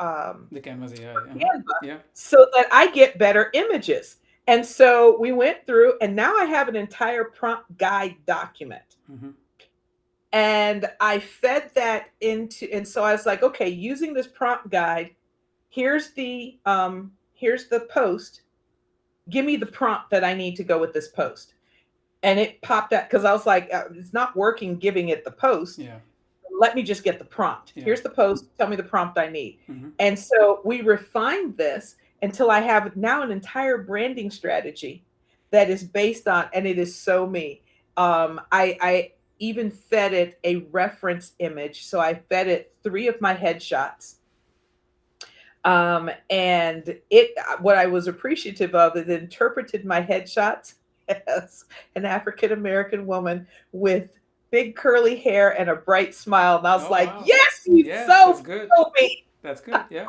um, The Canvas AI. Canva Yeah. so that I get better images. And so we went through, and now I have an entire prompt guide document. Mm-hmm. And I fed that into, and so I was like, okay, using this prompt guide, here's the post. Give me the prompt that I need to go with this post. And it popped up because I was like, it's not working giving it the post. Yeah. Let me just get the prompt. Yeah. Here's the post. Tell me the prompt I need. Mm-hmm. And so we refined this until I have now an entire branding strategy that is based on, and it is so me. I even fed it a reference image. So I fed it three of my headshots. And what I was appreciative of is it interpreted my headshots as an African American woman with big curly hair and a bright smile. And I was Oh like, wow. yes, you Yeah, so that's good. feel me. That's good. Yeah.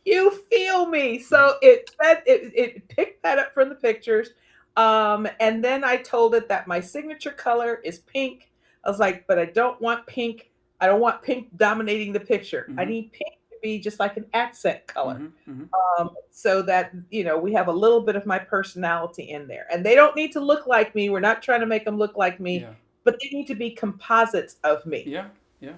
You feel me. Yeah. So it picked that up from the pictures. And then I told it that my signature color is pink. I was like, but I don't want pink. I don't want pink dominating the picture. I Mm-hmm. need pink to be just like an accent color. Mm-hmm. Mm-hmm. So that we have a little bit of my personality in there, and they don't need to look like me. We're not trying to make them look like me, Yeah. but they need to be composites of me. Yeah. Yeah.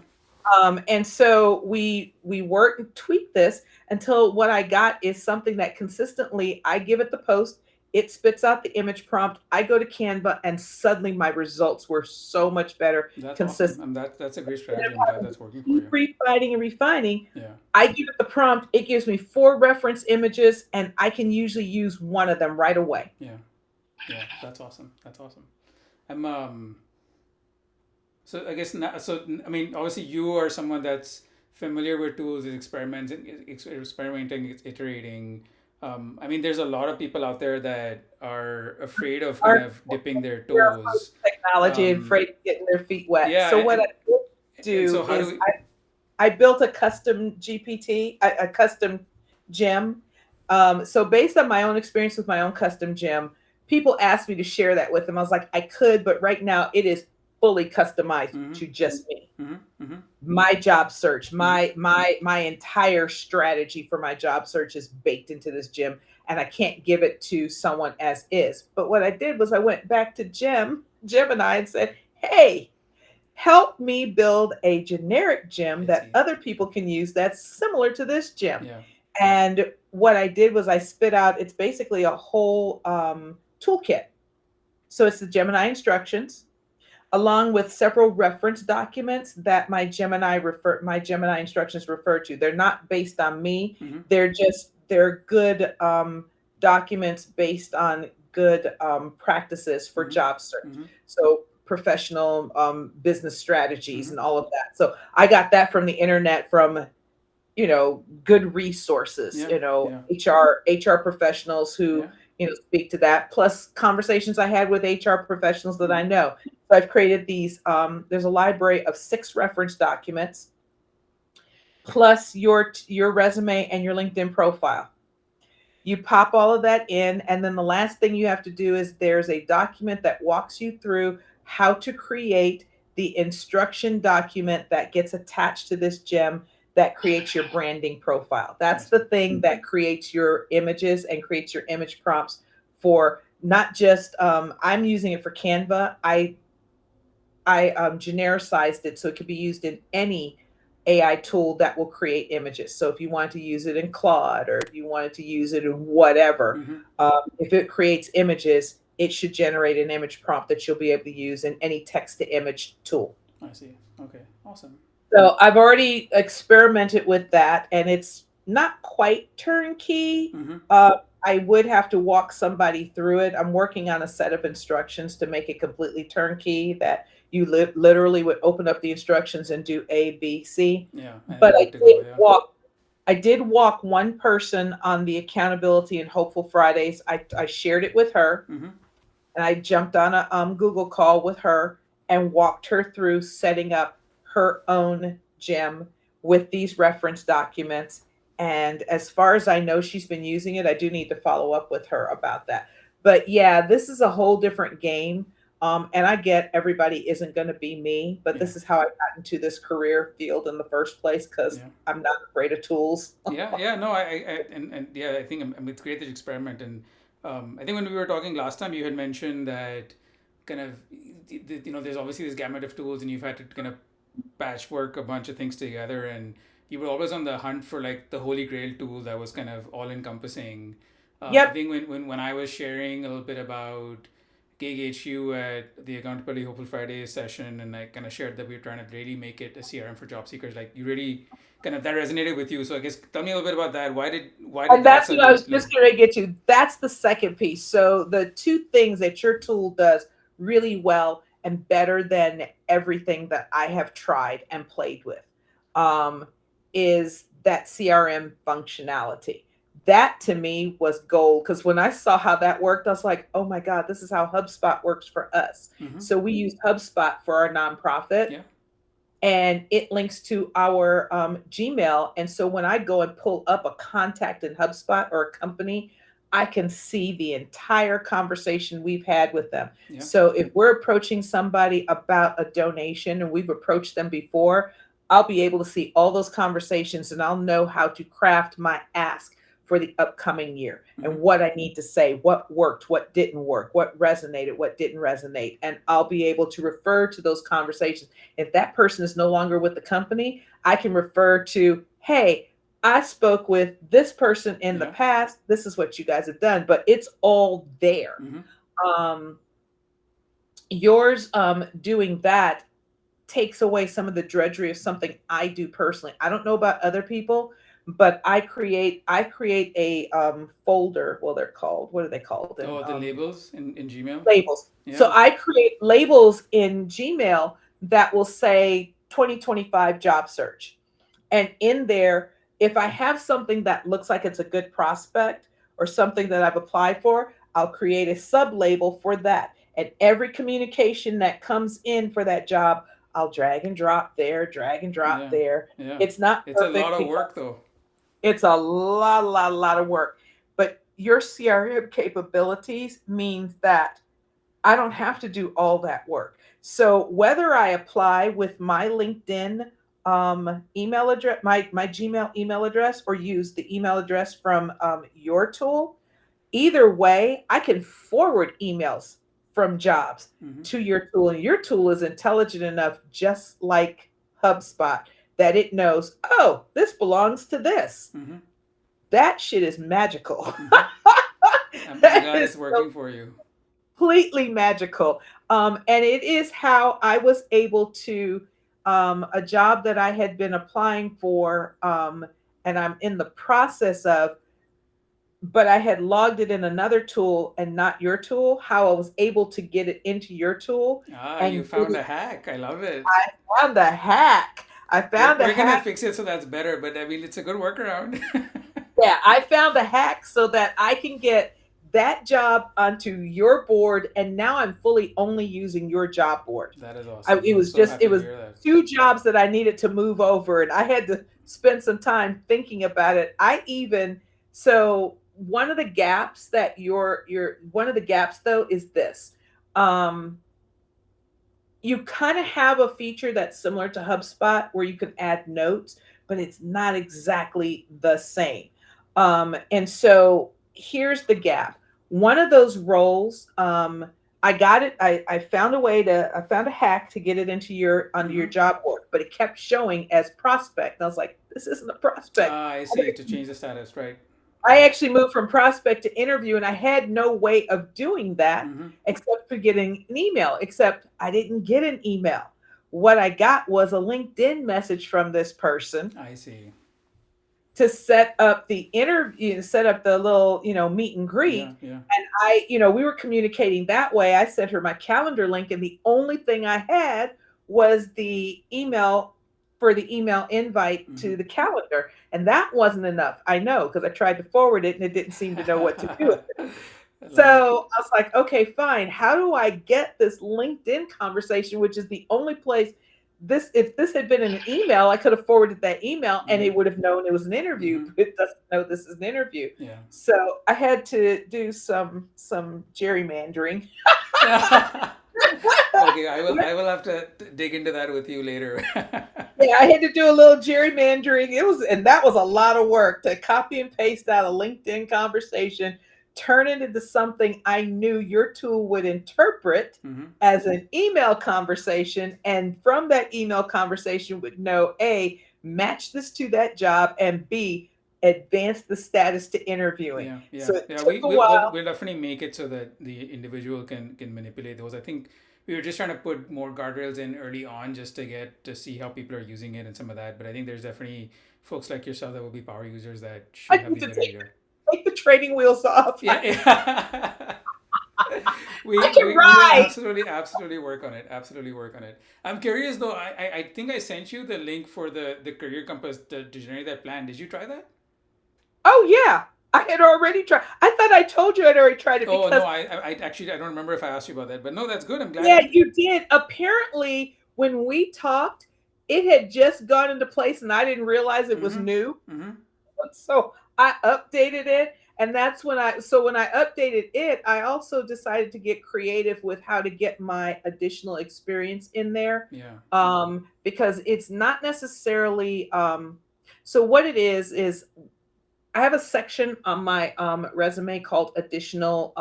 And so we work and tweak this until what I got is something that consistently I give it the post, it spits out the image prompt, I go to Canva, and suddenly my results were so much better, That's awesome. consistent. And that's a great Instead strategy. of I'm glad having to that's working for keep you. refining and refining, Yeah. I give it the prompt, it gives me four reference images, and I can usually use one of them right away. Yeah. Yeah. That's awesome. That's awesome. I'm so I guess now, so I mean obviously you are someone that's familiar with tools, is experimenting, iterating. I mean, there's a lot of people out there that are afraid of kind Our of dipping their We're afraid toes. of technology and Um, afraid of getting their feet wet. yeah, So what I did and do so how do is we? I built a custom GPT, a custom gem. So based on my own experience with my own custom gem, people asked me to share that with them. I was like, I could, but right now it is fully customized Mm-hmm, to just me. mm-hmm, mm-hmm, My job search, mm-hmm. my entire strategy for my job search is baked into this gem, and I can't give it to someone as is. But what I did was I went back to Gemini and said, "Hey, help me build a generic gem I that see. other people can use that's similar to this gem." Yeah. And what I did was I spit out, it's basically a whole toolkit. So it's the Gemini instructions, along with several reference documents that my Gemini instructions refer to. They're not based on me. Mm-hmm, They're good documents based on good practices for mm-hmm, job search. mm-hmm, So professional business strategies mm-hmm. and all of that. So I got that from the internet, from good resources, Yeah. Yeah. HR professionals who, Yeah. speak to that, plus conversations I had with HR professionals that I Mm-hmm, know. So I've created there's a library of 6 reference documents, plus your resume and your LinkedIn profile. You pop all of that in, and then the last thing you have to do is there's a document that walks you through how to create the instruction document that gets attached to this gem that creates your branding profile. I That's see. the thing that creates your images and creates your image prompts for not just I'm using it for Canva. I genericized it so it could be used in any AI tool that will create images. So if you want to use it in Claude, or if you wanted to use it in whatever, Mm-hmm. if it creates images, it should generate an image prompt that you'll be able to use in any text to image tool. I see. Okay. Awesome. So I've already experimented with that, and it's not quite turnkey. Mm-hmm. I would have to walk somebody through it. I'm working on a set of instructions to make it completely turnkey, that you literally would open up the instructions and do A, B, C. Yeah. And But you're good to go. Yeah. I did walk one person on the accountability and hopeful Fridays. I shared it with her, Mm-hmm. and I jumped on a Google call with her and walked her through setting up her own gem with these reference documents. And as far as I know, she's been using it. I do need to follow up with her about that. But yeah, this is a whole different game. And I get everybody isn't going to be me, but Yeah. this is how I got into this career field in the first place because Yeah. I'm not afraid of tools. Yeah, yeah, no, and yeah, I think it's great that you experiment. And I think when we were talking last time, you had mentioned that kind of, there's obviously this gamut of tools, and you've had to kind of patchwork a bunch of things together, and you were always on the hunt for like the holy grail tool that was kind of all encompassing. I Yep. think when I was sharing a little bit about Gig HQ at the Accountability Hopeful Friday session, and I kind of shared that we were trying to really make it a CRM for job seekers, like you really kind of that resonated with you. So I guess tell me a little bit about that. Why did And that that's what I was suddenly just like? going to get to. That's the second piece. So the two things that your tool does really well and better than everything that I have tried and played with um, is that CRM functionality. That to me was gold because when I saw how that worked, I was like, oh my God, this is how HubSpot works for us. Mm-hmm. So we use HubSpot for our nonprofit Yeah. and it links to our Gmail. And so when I go and pull up a contact in HubSpot or a company, I can see the entire conversation we've had with them. Yeah. So if we're approaching somebody about a donation and we've approached them before, I'll be able to see all those conversations and I'll know how to craft my ask for the upcoming year and Mm-hmm. what I need to say, what worked, what didn't work, what resonated, what didn't resonate. And I'll be able to refer to those conversations. If that person is no longer with the company, I can refer to, hey, I spoke with this person in the Yeah. past. This is what you guys have done, but it's all there. Mm-hmm. Um, yours doing that takes away some of the drudgery of something I do personally. I don't know about other people, but I create a folder. Well, they're called, what are they called? And Oh, the labels in Gmail. labels. So Yeah. I create labels in Gmail that will say 2025 job search. And in there, if I have something that looks like it's a good prospect or something that I've applied for, I'll create a sub label for that. And every communication that comes in for that job, I'll drag and drop there, drag and drop Yeah. there. Yeah. It's not It's a lot perfect of because work though. it's a lot of work. But your CRM capabilities means that I don't have to do all that work. So whether I apply with my LinkedIn email address, my Gmail email address, or use the email address from your tool, either way, I can forward emails from jobs Mm-hmm. to your tool, and your tool is intelligent enough, just like HubSpot, that it knows, oh, this belongs to this. Mm-hmm. That shit is magical. Mm-hmm. I'm That glad is it's working for you. completely magical. And it is how I was able to, a job that I had been applying for, and I'm in the process of, but I had logged it in another tool and not your tool, how I was able to get it into your tool Ah, you and get found it. a hack. I love it. I found a hack. I We're, found a we're gonna hack. fix it so that's better, but I mean it's a good workaround. Yeah, I found a hack so that I can get that job onto your board, and now I'm fully only using your job board. That is I, awesome. it I'm was so just it happy to was hear that. two jobs that I needed to move over, and I had to spend some time thinking about it. I even so one of the gaps that your one of the gaps though is this. Um, you kind of have a feature that's similar to HubSpot where you can add notes, but it's not exactly the same. And so here's the gap. One of those roles, I got it. I found a way to. I found a hack to get it into your under your Mm-hmm. job board, but it kept showing as prospect. And I was like, this isn't a prospect. Ah, I see. To change the status, right? I actually moved from prospect to interview, and I had no way of doing that Mm-hmm. except for getting an email, except I didn't get an email. What I got was a LinkedIn message from this person I see. to set up the interview, set up the little, meet and greet. Yeah, yeah. And we were communicating that way. I sent her my calendar link, and the only thing I had was the email for the email invite Mm-hmm. to the calendar. And that wasn't enough. I know because I tried to forward it and it didn't seem to know what to do. I So love it. I was like, okay, fine. How do I get this LinkedIn conversation, which is the only place if this had been an email, I could have forwarded that email and Mm-hmm. it would have known it was an interview, Mm-hmm. but it doesn't know this is an interview. Yeah. So I had to do some gerrymandering. Okay, I will have to dig into that with you later. Yeah, I had to do a little gerrymandering. And that was a lot of work to copy and paste out a LinkedIn conversation, turn it into something I knew your tool would interpret Hmm. as an email conversation. And from that email conversation would know A, match this to that job, and B, advance the status to interviewing. Yeah, yeah, So it yeah. took We a we we'll, while. we'll definitely make it so that the individual can manipulate those. I think we were just trying to put more guardrails in early on just to see how people are using it and some of that. But I think there's definitely folks like yourself that will be power users that I should have need the to ability to. take the training wheels off. Yeah, yeah. I we, can we we will ride. absolutely work on it. Absolutely work on it. I'm curious though. I think I sent you the link for the career compass to generate that plan. Did you try that? Oh yeah, I had already tried. I thought I told you I'd already tried it Oh no, because I actually I don't remember if I asked you about that. But no, that's good. I'm glad. yeah, you did. Apparently, when we talked, it had just gone into place, and I didn't realize it was Mm-hmm. new. Mm-hmm. So I updated it, and that's when I updated it, I also decided to get creative with how to get my additional experience in there, Yeah. because it's not necessarily. So what it is I have a section on my resume called additional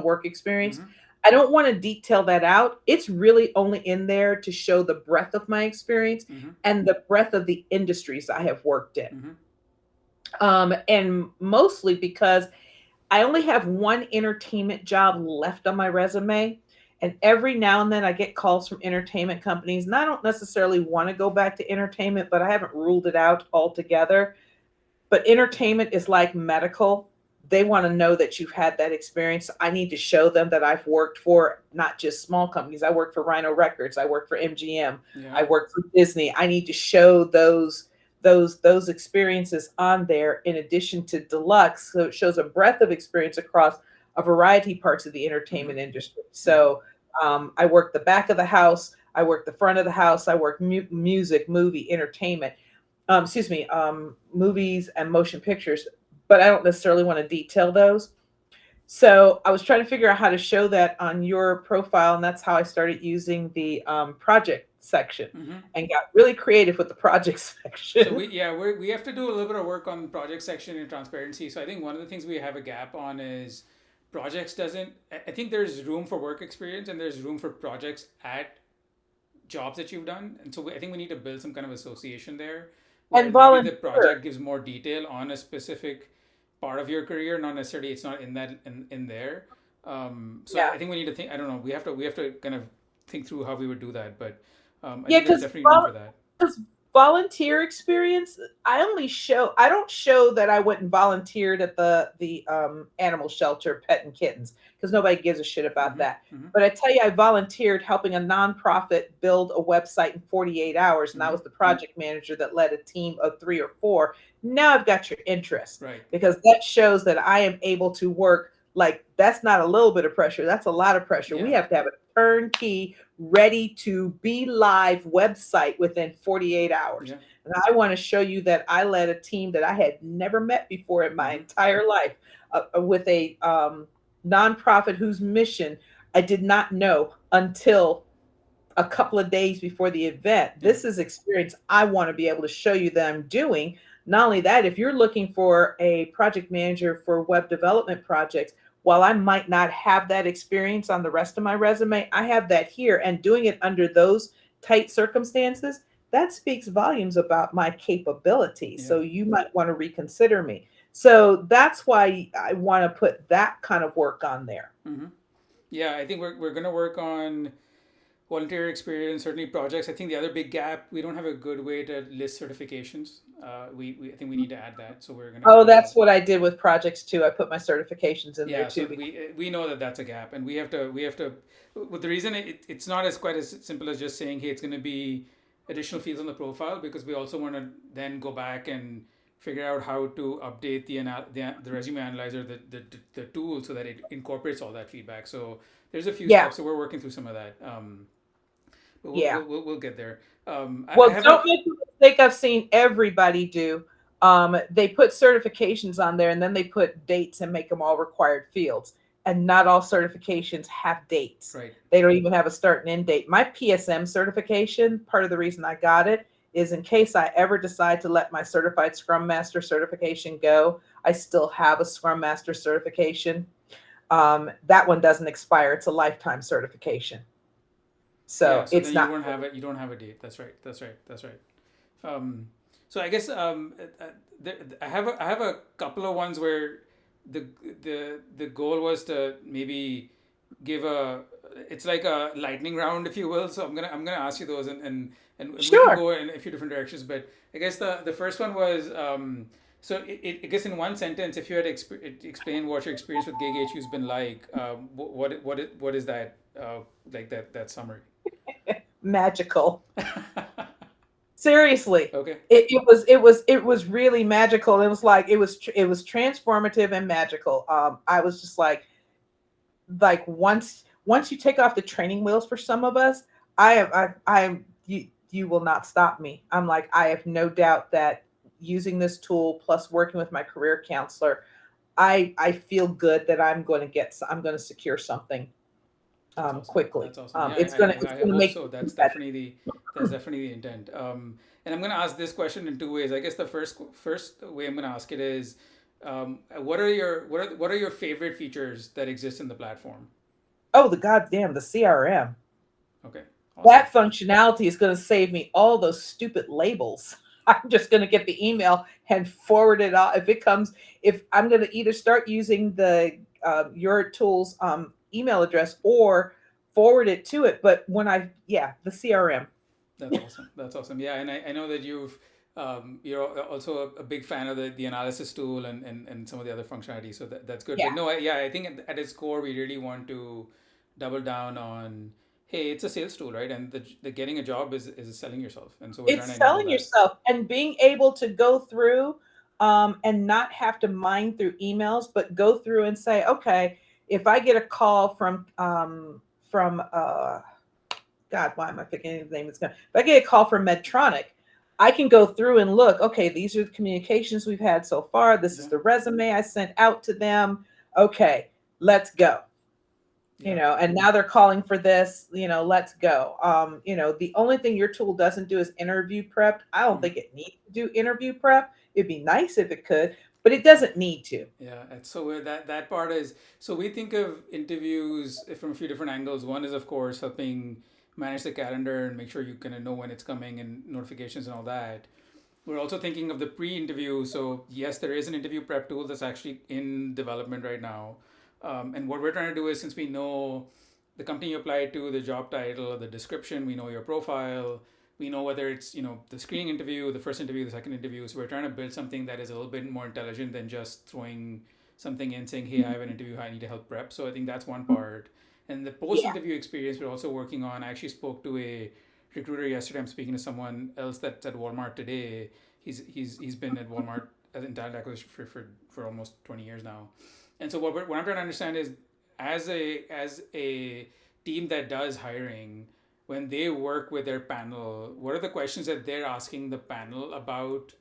work experience. Mm-hmm. I don't want to detail that out. It's really only in there to show the breadth of my experience Mm-hmm. and the breadth of the industries I have worked in. Mm-hmm. And mostly because I only have one entertainment job left on my resume. And every now and then I get calls from entertainment companies, and I don't necessarily want to go back to entertainment, but I haven't ruled it out altogether. But entertainment is like medical. They want to know that you've had that experience. I need to show them that I've worked for not just small companies. I worked for Rhino Records. I worked for MGM. Yeah. I worked for Disney. I need to show those experiences on there in addition to deluxe. So it shows a breadth of experience across a variety parts of the Mm-hmm. entertainment industry. Mm-hmm. So I work the back of the house. I work the front of the house. I work music, movie, entertainment, excuse me, movies and motion pictures, but I don't necessarily want to detail those. So I was trying to figure out how to show that on your profile, and that's how I started using the project section Mm-hmm. and got really creative with the project So section. we have to do a little bit of work on project section and transparency. So I think one of the things we have a gap on is projects doesn't. I think there's room for work experience and there's room for projects at jobs that you've done, and so I think we need to build some kind of association there, where And maybe the volunteer. project gives more detail on a specific part of your career, not necessarily it's not in that in there. So Yeah. I think we need to think. I don't know. We have to kind of think through how we would do that, but I Yeah, think there's because definitely room for that. volunteer experience, I don't show that I went and volunteered at the animal shelter petting kittens because nobody gives a shit about Mm-hmm. that. Mm-hmm. But I tell you, I volunteered helping a nonprofit build a website in 48 hours, and I Mm-hmm. was the project manager that led a team of 3 or 4. Now I've got your interest Right. because that shows that I am able to work. Like, that's not a little bit of pressure, that's a lot of pressure. We Yeah. have to have a turnkey, ready to be live website within 48 hours. Yeah. And I want to show you that I led a team that I had never met before in my Mm-hmm. entire life, with a nonprofit whose mission I did not know until a couple of days before the event. Yeah. This is experience I want to be able to show you that I'm doing. Not only that, if you're looking for a project manager for web development projects, while I might not have that experience on the rest of my resume, I have that here, and doing it under those tight circumstances, that speaks volumes about my capability. Yeah. So you might want to reconsider me. So that's why I want to put that kind of work on there. Mm-hmm. Yeah. I think we're gonna work on volunteer experience, certainly projects. I think the other big gap, we don't have a good way to list certifications. We I think we need to add that. So we're gonna Oh, we're gonna that's what I did with projects too. I put my certifications in there yeah. too So because we know that that's a gap, and we have to. With the reason it's not as quite as simple as just saying, hey, it's going to be additional fields on the profile, because we also want to then go back and figure out how to update the resume analyzer, the tool, so that it incorporates all that feedback. So there's a few yeah, steps. So we're working through some of that. But yeah. we'll get there. I Well, have a don't make the mistake I've seen everybody do. They put certifications on there and then they put dates and make them all required fields. and not all certifications have dates. Right. They don't even have a start and end date. My PSM certification, part of the reason I got it is in case I ever decide to let my certified Scrum Master certification go, I still have a Scrum Master certification. That one doesn't expire. It's a lifetime certification. Yeah. So So it's then you not. won't have it. You don't have a date. That's right. That's right. That's right. Um, so I guess I have a couple of ones where the the goal was to maybe give a, it's like a lightning round, if you will. So I'm gonna ask you those, and we can Sure. go in a few different directions. But I guess the first one was, so I guess in one sentence, if you had explain what your experience with GigHQ has been like, what is that, like that summary? Magical. Seriously. Okay. It was really magical. It was like it was transformative and magical. I was just like once you take off the training wheels for some of us, I am you will not stop me. I'm like, I have no doubt that using this tool plus working with my career counselor, I feel good that I'm going to secure something That's awesome. quickly. That's awesome. Yeah, It's I going to hope make so. me better. That's definitely the intent. And I'm gonna ask this question in two ways. I guess the first way I'm gonna ask it is, what are your favorite features that exist in the platform? Oh, the goddamn the CRM. Okay, awesome. That functionality is going to save me all those stupid labels. I'm just going to get the email and forward it out. If I'm going to either start using the your tool's email address or forward it to it. But yeah, the CRM. That's awesome. That's awesome. Yeah, and I know that you're also a big fan of the analysis tool and some of the other functionality. So that's good. Yeah, But no, yeah, I think at its core, we really want to double down on, hey, it's a sales tool, right? And the getting a job is selling yourself. And so we're trying it's to enable selling that. yourself and being able to go through and not have to mine through emails, but go through and say, okay, if I get a call from God, why am I forgetting his name? If I get a call from Medtronic, I can go through and look, okay, these are the communications we've had so far. This is Yeah, the resume I sent out to them. Okay, let's go. yeah. And now they're calling for this, let's go. The only thing your tool doesn't do is interview prep. I don't Mhm. think it needs to do interview prep. It'd be nice if it could, but it doesn't need to. Yeah, and so that part is, so we think of interviews from a few different angles. One is, of course, helping manage the calendar and make sure you kind of know when it's coming and notifications and all that. We're also thinking of the pre-interview. So yes, there is an interview prep tool that's actually in development right now. And what we're trying to do is, since we know the company you applied to, the job title, the description, we know your profile, we know whether it's, the screening interview, the first interview, the second interview. So we're trying to build something that is a little bit more intelligent than just throwing something in saying, hey, I have an interview, I need to help prep. So I think that's one part. And the post Yeah. interview experience we're also working on. I actually spoke to a recruiter yesterday. I'm speaking to someone else that's at Walmart today. He's been at Walmart as in talent acquisition for almost 20 years now. And so what I'm trying to understand is, as a team that does hiring, when they work with their panel, what are the questions that they're asking the panel about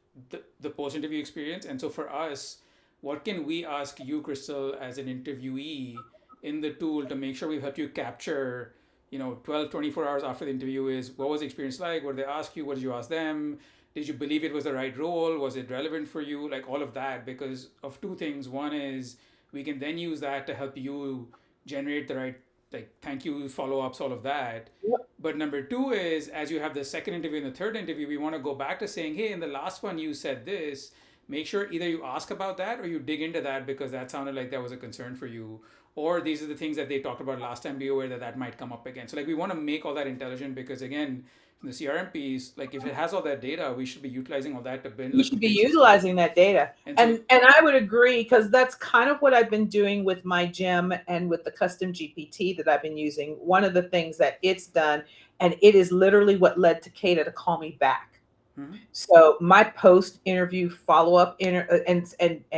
the post interview experience? And so for us, what can we ask you, Crystal, as an interviewee in the tool to make sure we've helped you capture, 12, 24 hours after the interview, is what was the experience like? What did they ask you? What did you ask them? Did you believe it was the right role? Was it relevant for you? Like all of that, because of two things. One is we can then use that to help you generate the right, like, thank you follow ups, all of that. Yep. But number two is, as you have the second interview and the third interview, we want to go back to saying, hey, in the last one you said this. Make sure either you ask about that or you dig into that because that sounded like that was a concern for you. Or these are the things that they talked about last time. Be aware that that might come up again. So, like, we want to make all that intelligent because, again, from the CRM piece, like, if it has all that data, we should be utilizing all that to You build a should be complete system. utilizing that data. And so, And I would agree because that's kind of what I've been doing with my gem and with the custom GPT that I've been using. One of the things that it's done, and it is literally what led to Kata to call me back. mhm, So my post interview follow up and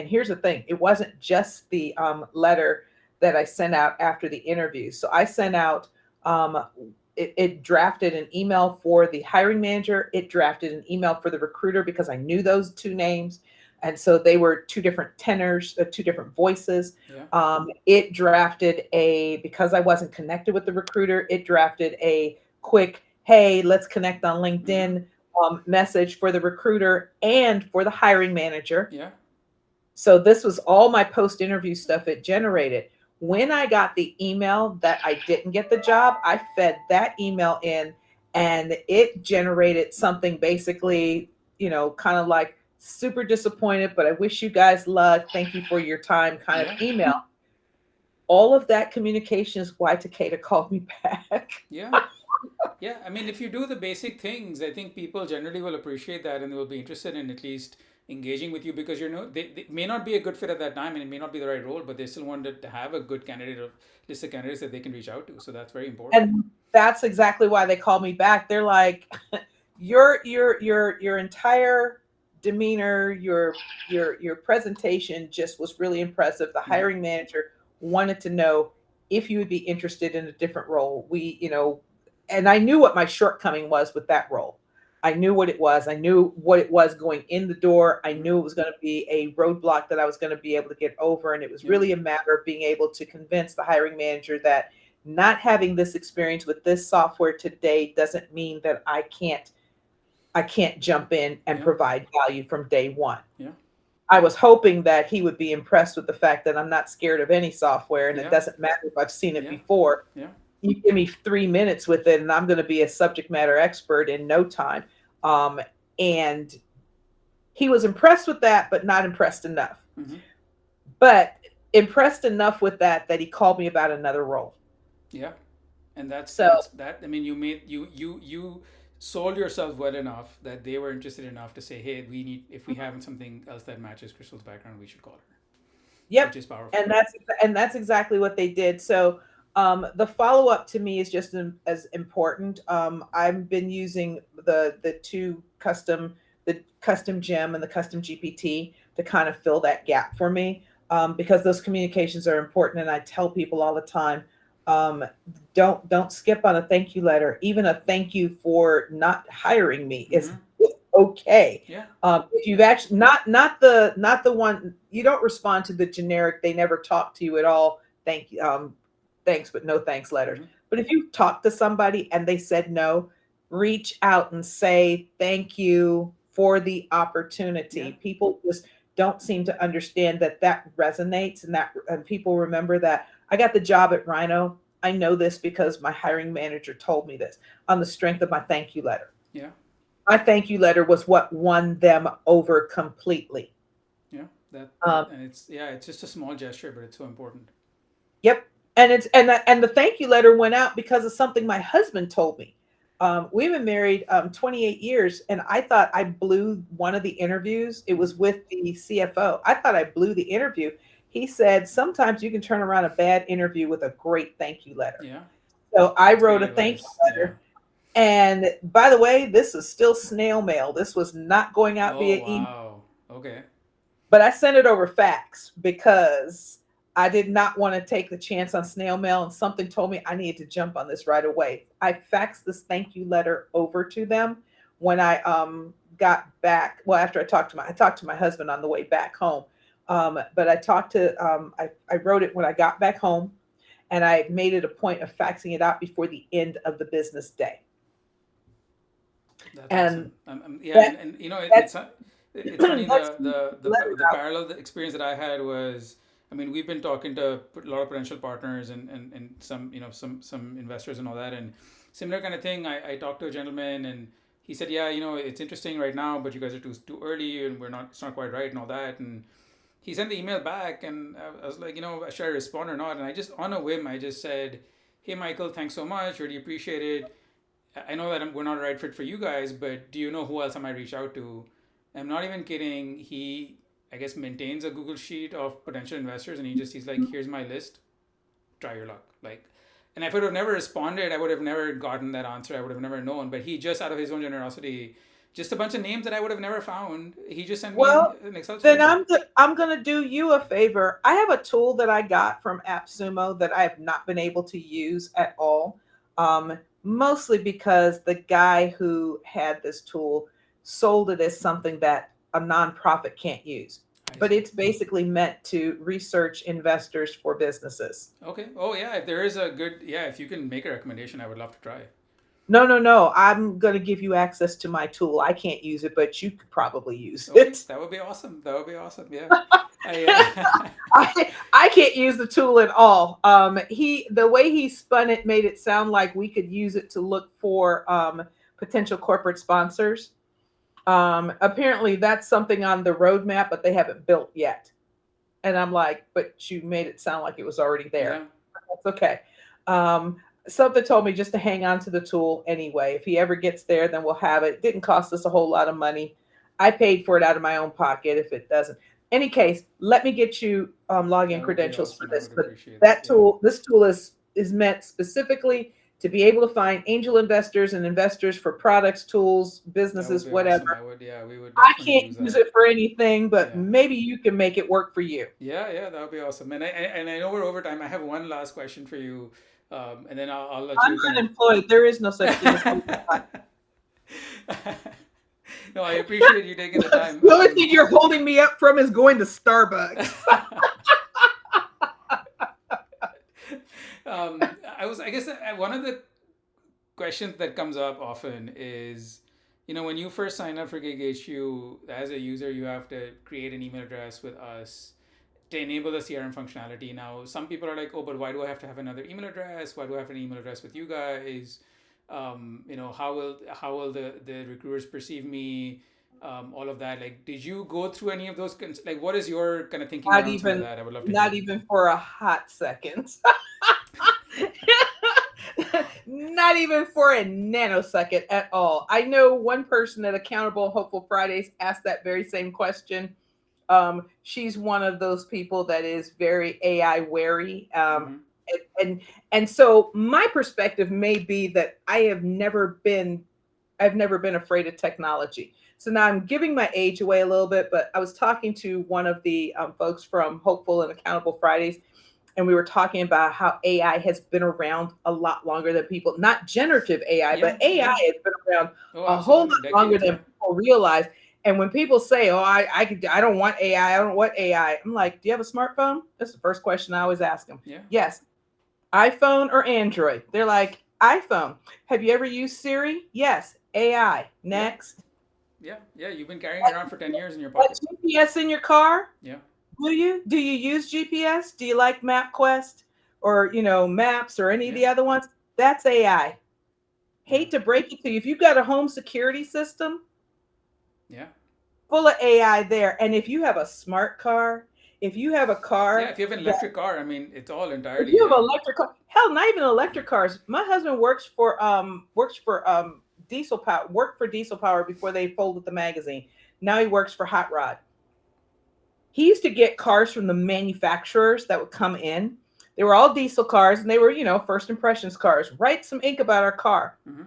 here's the thing, it wasn't just the letter that I sent out after the interview. So I sent out um, it drafted an email for the hiring manager. It drafted an email for the recruiter because I knew those two names. And so they were two different tenors, two different voices. Yeah. It drafted a, because I wasn't connected with the recruiter, it drafted a quick, hey, let's connect on Mm-hmm. LinkedIn message for the recruiter and for the hiring manager. Yeah. So this was all my post interview stuff it generated. When I got the email that I didn't get the job, I fed that email in and it generated something basically, kind of like super disappointed, but I wish you guys luck. Thank you for your time kind of Yeah. email. All of that communication is why Takeda called me back. Yeah. Yeah, I mean, if you do the basic things, I think people generally will appreciate that and they will be interested in at least engaging with you because they may not be a good fit at that time and it may not be the right role, but they still want to have a good candidate or list of candidates that they can reach out to. So that's very important. And that's exactly why they called me back. They're like, your entire demeanor, your presentation just was really impressive. The Mm-hmm. hiring manager wanted to know if you would be interested in a different role. And I knew what my shortcoming was with that role. I knew what it was. I knew what it was going in the door. I Mm-hmm. knew it was going to be a roadblock that I was going to be able to get over. And it was Yeah. really a matter of being able to convince the hiring manager that not having this experience with this software today doesn't mean that I can't jump in and Yeah. provide value from day one. Yeah. I was hoping that he would be impressed with the fact that I'm not scared of any software and it Yeah. doesn't matter if I've seen it Yeah. before. Yeah. You give me 3 minutes with it and I'm going to be a subject matter expert in no time. Um, and he was impressed with that, but not impressed enough. Mm-hmm. But impressed enough with that he called me about another role. Yeah. And So, that. I mean, you sold yourself well enough that they were interested enough to say, hey, we need if we have something else that matches Crystal's background, we should call her, yep, which is powerful. and that's exactly what they did. So the follow up to me is just as important. I've been using the custom gem and the custom GPT to kind of fill that gap for me, because those communications are important. And I tell people all the time, um, don't skip on a thank you letter. Even a thank you for not hiring me is Mm-hmm. okay. Yeah. If you've actually not the one, you don't respond to the generic they never talk to you at all, thank you, thanks but no thanks letters. Mm-hmm. But if you talk to somebody and they said no, reach out and say thank you for the Yeah. opportunity. People just don't seem to understand that resonates, and people remember that I got the job at Rhino. I know this because my hiring manager told me this on the strength of my thank you letter. Yeah. My thank you letter was what won them over completely. Yeah. That Um, and it's just a small gesture, but it's so important. yep, and the thank you letter went out because of something my husband told me. We've been married 28 years, and I thought I blew one of the interviews. It Mm-hmm. was with the CFO. I thought I blew the interview. He said sometimes you can turn around a bad interview with a great thank you letter. Yeah. So I That's wrote great a thank advice. you Yeah. letter. And by the way, this is still snail mail. This was not going out Oh via email. wow. Okay. But I sent it over fax because I did not want to take the chance on snail mail, and something told me I needed to jump on this right away. I faxed this thank you letter over to them when I got back. Well, after I talked to my husband on the way back home. But I wrote it when I got back home, and I made it a point of faxing it out before the end of the business day. That's And awesome. Yeah, that and that it's funny that's the letter out. parallel experience that I had was, I mean, we've been talking to a lot of potential partners and some some investors and all that, and similar kind of thing. I talked to a gentleman and he said, yeah, it's interesting right now, but you guys are too early and we're not it's not quite right and all that. And he sent the email back and I was like, should I respond or not? And I just on a whim I just said, hey Michael, thanks so much, really appreciate it. I know that we're not a right fit for you guys, but do you know who else I might reach out to? I'm not even kidding. He, I guess, maintains a Google sheet of potential investors, and he's like, here's my list. Try your luck. Like, and if I would have never responded, I would have never gotten that answer. I would have never known. But he just, out of his own generosity, just a bunch of names that I would have never found. He just sent me Well, an Excel then spreadsheet. I'm gonna do you a favor. I have a tool that I got from AppSumo that I have not been able to use at all. Mostly because the guy who had this tool sold it as something that a nonprofit can't use. I But see. it's basically meant to research investors for businesses. Okay. Oh yeah, if there is a good, yeah, if you can make a recommendation, I would love to try. No, no, no. I'm going to give you access to my tool. I can't use it, but you could probably use Okay, it. that would be awesome. That would be awesome. Yeah. I I can't use the tool at all. The way he spun it made it sound like we could use it to look for potential corporate sponsors. Apparently, that's something on the roadmap, but they haven't built yet. And I'm like, but you made it sound like it was already there. yeah. That's okay. Um, Something told me just to hang on to the tool anyway. If he ever gets there, then we'll have it. It didn't cost us a whole lot of money. I paid for it out of my own pocket if it doesn't. Any case, let me get you login That would be credentials for awesome. I this. would But appreciate that. Yeah. this tool is meant specifically to be able to find angel investors and investors for products, tools, That would businesses, be whatever. awesome. I would, yeah, we would I definitely can't use use that. it for anything, but Yeah. maybe you can make it work for you. Yeah, yeah, that would be awesome. And I know we're over time. I have one last question for you, and then I'll let I'm you kind unemployed. There is no such thing as of. No, I appreciate you taking the time. the only thing you're holding me up from is going to Starbucks. I guess one of the questions that comes up often is, when you first sign up for GigHQ as a user, you have to create an email address with us to enable the CRM functionality. Now, some people are like, oh, but why do I have to have another email address? Why do I have an email address with you guys? How will the recruiters perceive me? All of that. Like, did you go through any of those? Like, what is your kind of thinking Not around some of even, that? I would love to not hear. even for a hot second. Not even for a nanosecond at all. I know one person at Accountable Hopeful Fridays asked that very same question. She's one of those people that is very AI wary. Mm-hmm. And and so my perspective may be that I've never been afraid of technology. So now I'm giving my age away a little bit, but I was talking to one of the folks from Hopeful and Accountable Fridays, and we were talking about how AI has been around a lot longer than people, not generative AI, but Yeah, AI yeah. has been around Oh, a whole absolutely. lot longer Decades, than yeah. people realize. And when people say, "Oh, I don't want AI, I don't want AI," I'm like, "Do you have a smartphone?" That's the first question I always ask them. Yeah. Yes. iPhone or Android? They're like, iPhone. Have you ever used Siri? Yes. AI. Yeah. Next. Yeah. Yeah. You've been carrying it around for 10 years in your Got pocket. GPS in your car? Yeah. Do you? Do you use GPS? Do you like MapQuest or Maps or any of Yeah. the other ones? That's AI. Yeah. Hate to break it to you. If you've got a home security system, Yeah. full of AI there. And if you have a smart car, if you have a Yeah. car If you have an that electric car, I mean, it's all if entirely you have AI. an electric car, hell, not even electric cars. My husband works for diesel power worked for diesel power before they folded the magazine. Now he works for Hot Rod. He used to get cars from the manufacturers that would come in. They were all diesel cars and they were, first impressions cars. Write some ink about our car. Mm-hmm.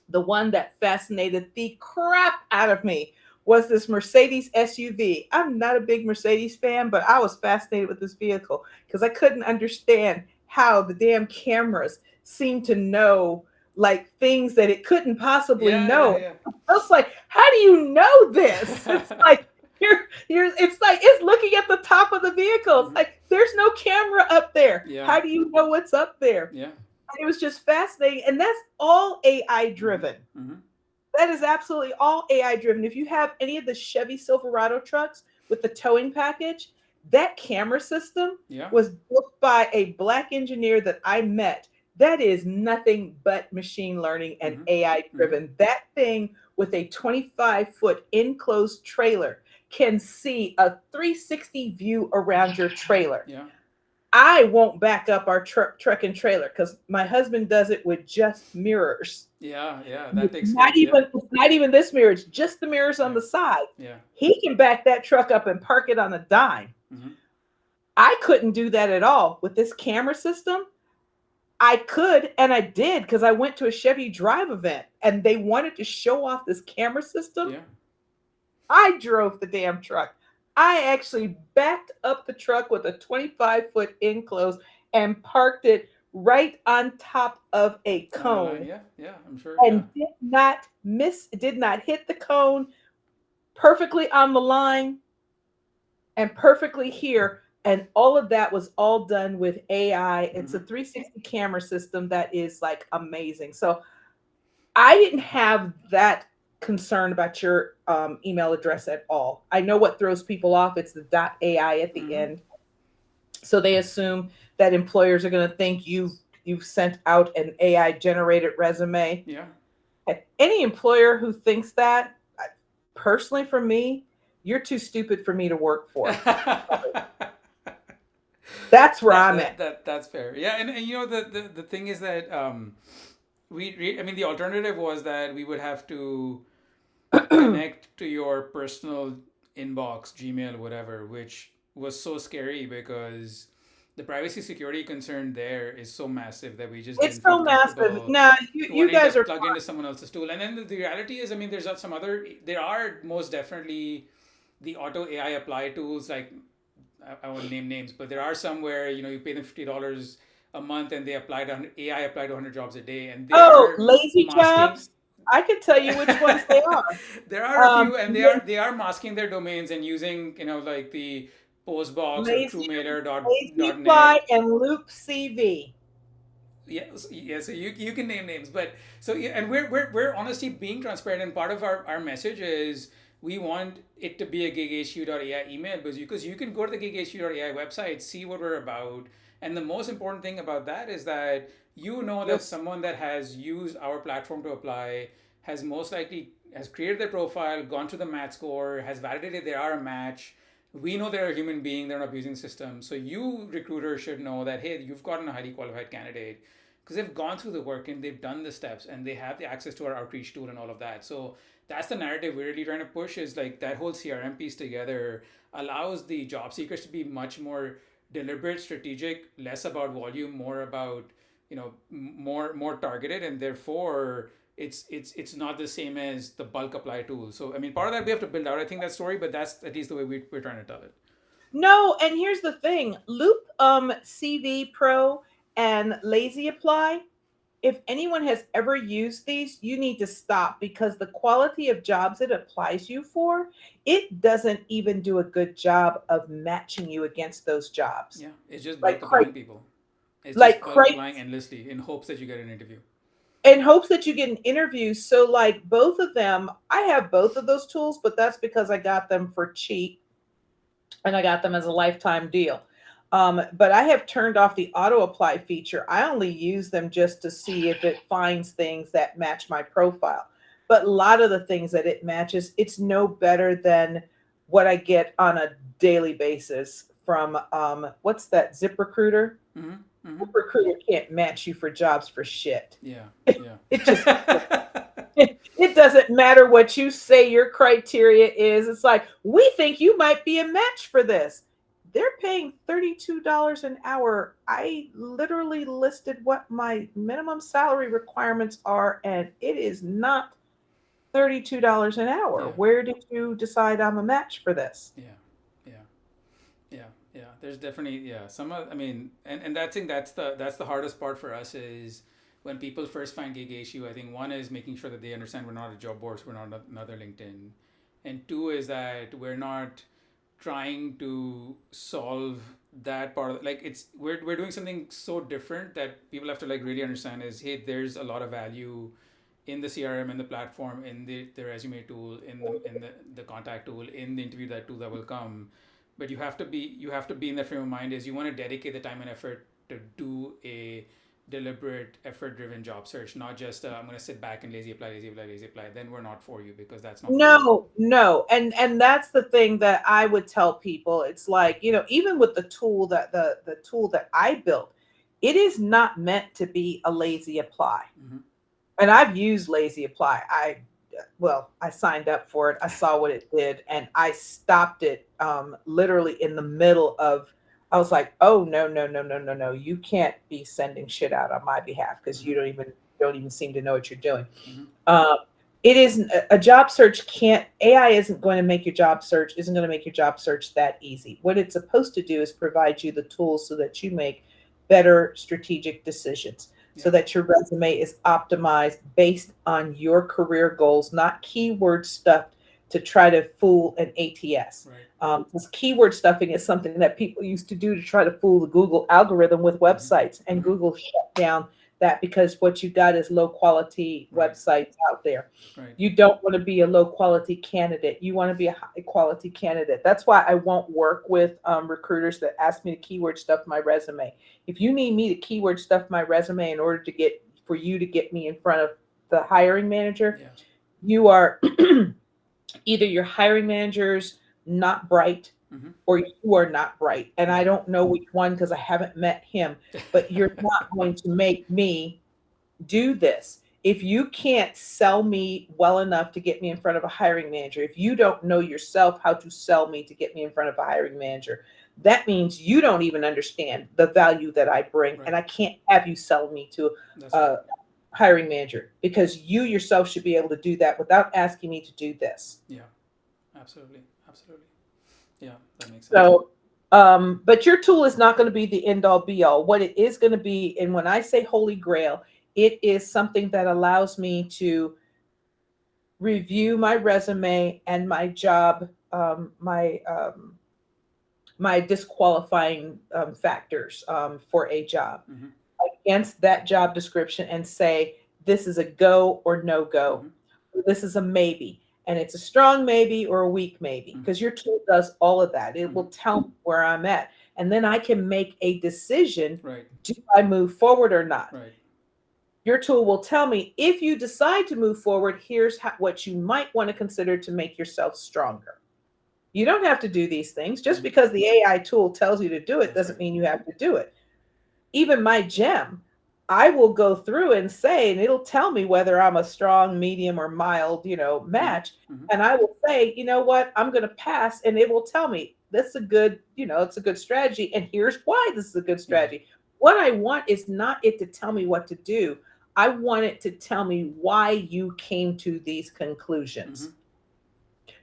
The one that fascinated the crap out of me was this Mercedes SUV. I'm not a big Mercedes fan, but I was fascinated with this vehicle because I couldn't understand how the damn cameras seemed to know like things that it couldn't possibly Yeah. Yeah. know. Yeah. I was like, how do you know this? It's like it's looking at the top of the vehicle. It's Mm-hmm. like there's no camera up there. Yeah. How do you know what's up there? Yeah. It was just fascinating. And that's all AI Mm-hmm. driven. Mm-hmm. That is absolutely all AI driven. If you have any of the Chevy Silverado trucks with the towing package, that camera system Yeah. was built by a black engineer that I met. That is nothing but machine learning and Mm-hmm. AI Mm-hmm. driven. That thing with a 25-foot enclosed trailer can see a 360 view around your trailer. Yeah. I won't back up our truck and trailer because my husband does it with just mirrors. Yeah. Yeah. That It's takes not skills. Yeah. even it's not even this mirror, it's just the mirrors on Yeah. the side. Yeah. He can back that truck up and park it on a dime. Mm-hmm. I couldn't do that at all with this camera system. I could and I did because I went to a Chevy Drive event and they wanted to show off this camera system. Yeah. I drove the damn truck. I actually backed up the truck with a 25-foot enclose and parked it right on top of a On a line. cone Yeah. Yeah. I'm sure. Yeah. and did not hit the cone perfectly on the line and perfectly here. And all of that was all done with AI. It's a Mm-hmm. 360 camera system that is like amazing. So I didn't have that concern about your email address at all. I know what throws people off. It's the .ai at the Mm-hmm. end. So they assume that employers are going to think you've sent out an AI generated resume. Yeah. Any employer who thinks that, personally for me, you're too stupid for me to work for. That's where I'm at. That's fair. Yeah, and you know the thing is that I mean the alternative was that we would have to connect to your personal inbox, Gmail, whatever, which was so scary because the privacy security concern there is so massive that we just It's didn't feel so massive. comfortable Now you wanting to guys are plug into someone else's tool. And then the reality is, I mean, there's some other, there are most definitely the auto AI apply tools. Like I won't name names, but there are some where you pay them $50 a month and they apply to AI apply to 100 jobs a day, and they oh, are lazy masking. jobs. I can tell you which ones they There are a are. few, and they are masking their domains and using like the postbox or Lazy, TrueMailer lazy dot apply net. and loop CV. Yes, yeah. So you can name names, but so yeah, and we're honestly being transparent. And part of our message is we want it to be a GigHQ.ai email because you can go to the GigHQ.ai website, see what we're about, and the most important thing about that is that You'll that someone that has used our platform to apply has most likely has created their profile, gone to the match score, has validated they are a match. We know they're a human being, they're not abusing the system. So you recruiter should know that hey, you've gotten a highly qualified candidate because they've gone through the work and they've done the steps and they have the access to our outreach tool and all of that. So that's the narrative we're really trying to push is like that whole CRM piece together allows the job seekers to be much more deliberate, strategic, less about volume, more about more targeted, and therefore it's not the same as the bulk apply tool. So I mean, part of that we have to build out. I think that story, but that's at least the way we're trying to tell it. No, and here's the thing. Loop CV Pro and Lazy Apply, if anyone has ever used these, you need to stop because the quality of jobs it applies you for, it doesn't even do a good job of matching you against those jobs. Yeah, it's just Like bulk applying people. It's like just bulk cri- applying endlessly in hopes that you get an interview. in hopes that you get an interview. So like both of them, I have both of those tools, but that's because I got them for cheap and I got them as a lifetime deal. But I have turned off the auto apply feature. I only use them just to see if it finds things that match my profile. But a lot of the things that it matches, it's no better than what I get on a daily basis from what's that, ZipRecruiter? Mm-hmm. Mm-hmm. ZipRecruiter can't match you for jobs for shit. Yeah. Yeah. It just it doesn't matter what you say your criteria is. It's like, we think you might be a match for this. They're paying $32 an hour. I literally listed what my minimum salary requirements are, and it is not $32 an hour. Yeah. Where did you decide I'm a match for this? Yeah. Yeah. Yeah. Yeah. There's definitely some I mean and that thing that's the hardest part for us is when people first find gig issue. I think one is making sure that they understand we're not a job board, so we're not another LinkedIn, and two is that we're not trying to solve that part of like it's we're doing something so different that people have to like really understand is hey, there's a lot of value in the CRM, in the platform, in the resume tool, in the contact tool, in the interview that tool that will come. But you have to be in that frame of mind is you want to dedicate the time and effort to do a deliberate effort driven job search, not just I'm going to sit back and lazy apply, lazy apply, lazy apply. Then we're not for you because that's not the tool. No, no. And that's the thing that I would tell people. It's like, even with the tool that the tool that I built, it is not meant to be a lazy apply. Mm-hmm. And I've used lazy apply. I signed up for it. I saw what it did and I stopped it literally in the middle of. I was like, "Oh, no, no, no, no, no, no. You can't be sending shit out on my behalf because Mm-hmm. you don't even seem to know what you're doing." Mm-hmm. Um, it is a job search can't AI isn't going to make your job search isn't going to make your job search that easy. What it's supposed to do is provide you the tools so that you make better strategic decisions, Yeah. so that your resume is optimized based on your career goals, not keyword stuffed to try to fool an ATS. Right. This keyword stuffing is something that people used to do to try to fool the Google algorithm with Mm-hmm. websites, and Mm-hmm. Google shut down that because what you got is low quality Right. websites out there. Right. You don't want to be a low quality candidate. You want to be a high quality candidate. That's why I won't work with recruiters that ask me to keyword stuff my resume. If you need me to keyword stuff my resume in order to get for you to get me in front of the hiring manager, Yeah. you are either your hiring manager's not bright Mm-hmm. or you are not bright. And I Right. don't know which one because I haven't met him, but you're not going to make me do this. If you can't sell me well enough to get me in front of a hiring manager, if you don't know yourself how to sell me to get me in front of a hiring manager, that means you don't even understand the value that I bring. And Right. I can't have you sell me to That's right. a hiring manager because you yourself should be able to do that without asking me to do this. Yeah. Absolutely. Absolutely. Yeah. That makes sense. So, but your tool is not going to be the end all be all. What it is going to be, and when I say holy grail, it is something that allows me to review my resume and my job, my disqualifying factors for a job Mm-hmm. against that job description and say this is a go or no go. Mm-hmm. This is a maybe. And it's a strong maybe or a weak maybe Mm-hmm. because your tool does all of that. It Mm-hmm. will tell me where I'm at. And then I can make a decision, Right. do I move forward or not? Right. Your tool will tell me if you decide to move forward, here's what you might want to consider to make yourself stronger. You don't have to do these things. Just Mm-hmm. because the AI tool tells you to do it That's doesn't right. mean you have to do it. Even my gem, I will go through and say, and it'll tell me whether I'm a strong, medium, or mild, Mm-hmm. match. Mm-hmm. And I will say, you know what, I'm going to pass, and it will tell me that's a good, it's a good strategy, and here's why this is a good Yeah. strategy. What I want is not it to tell me what to do. I want it to tell me why you came to these Mm-hmm. conclusions,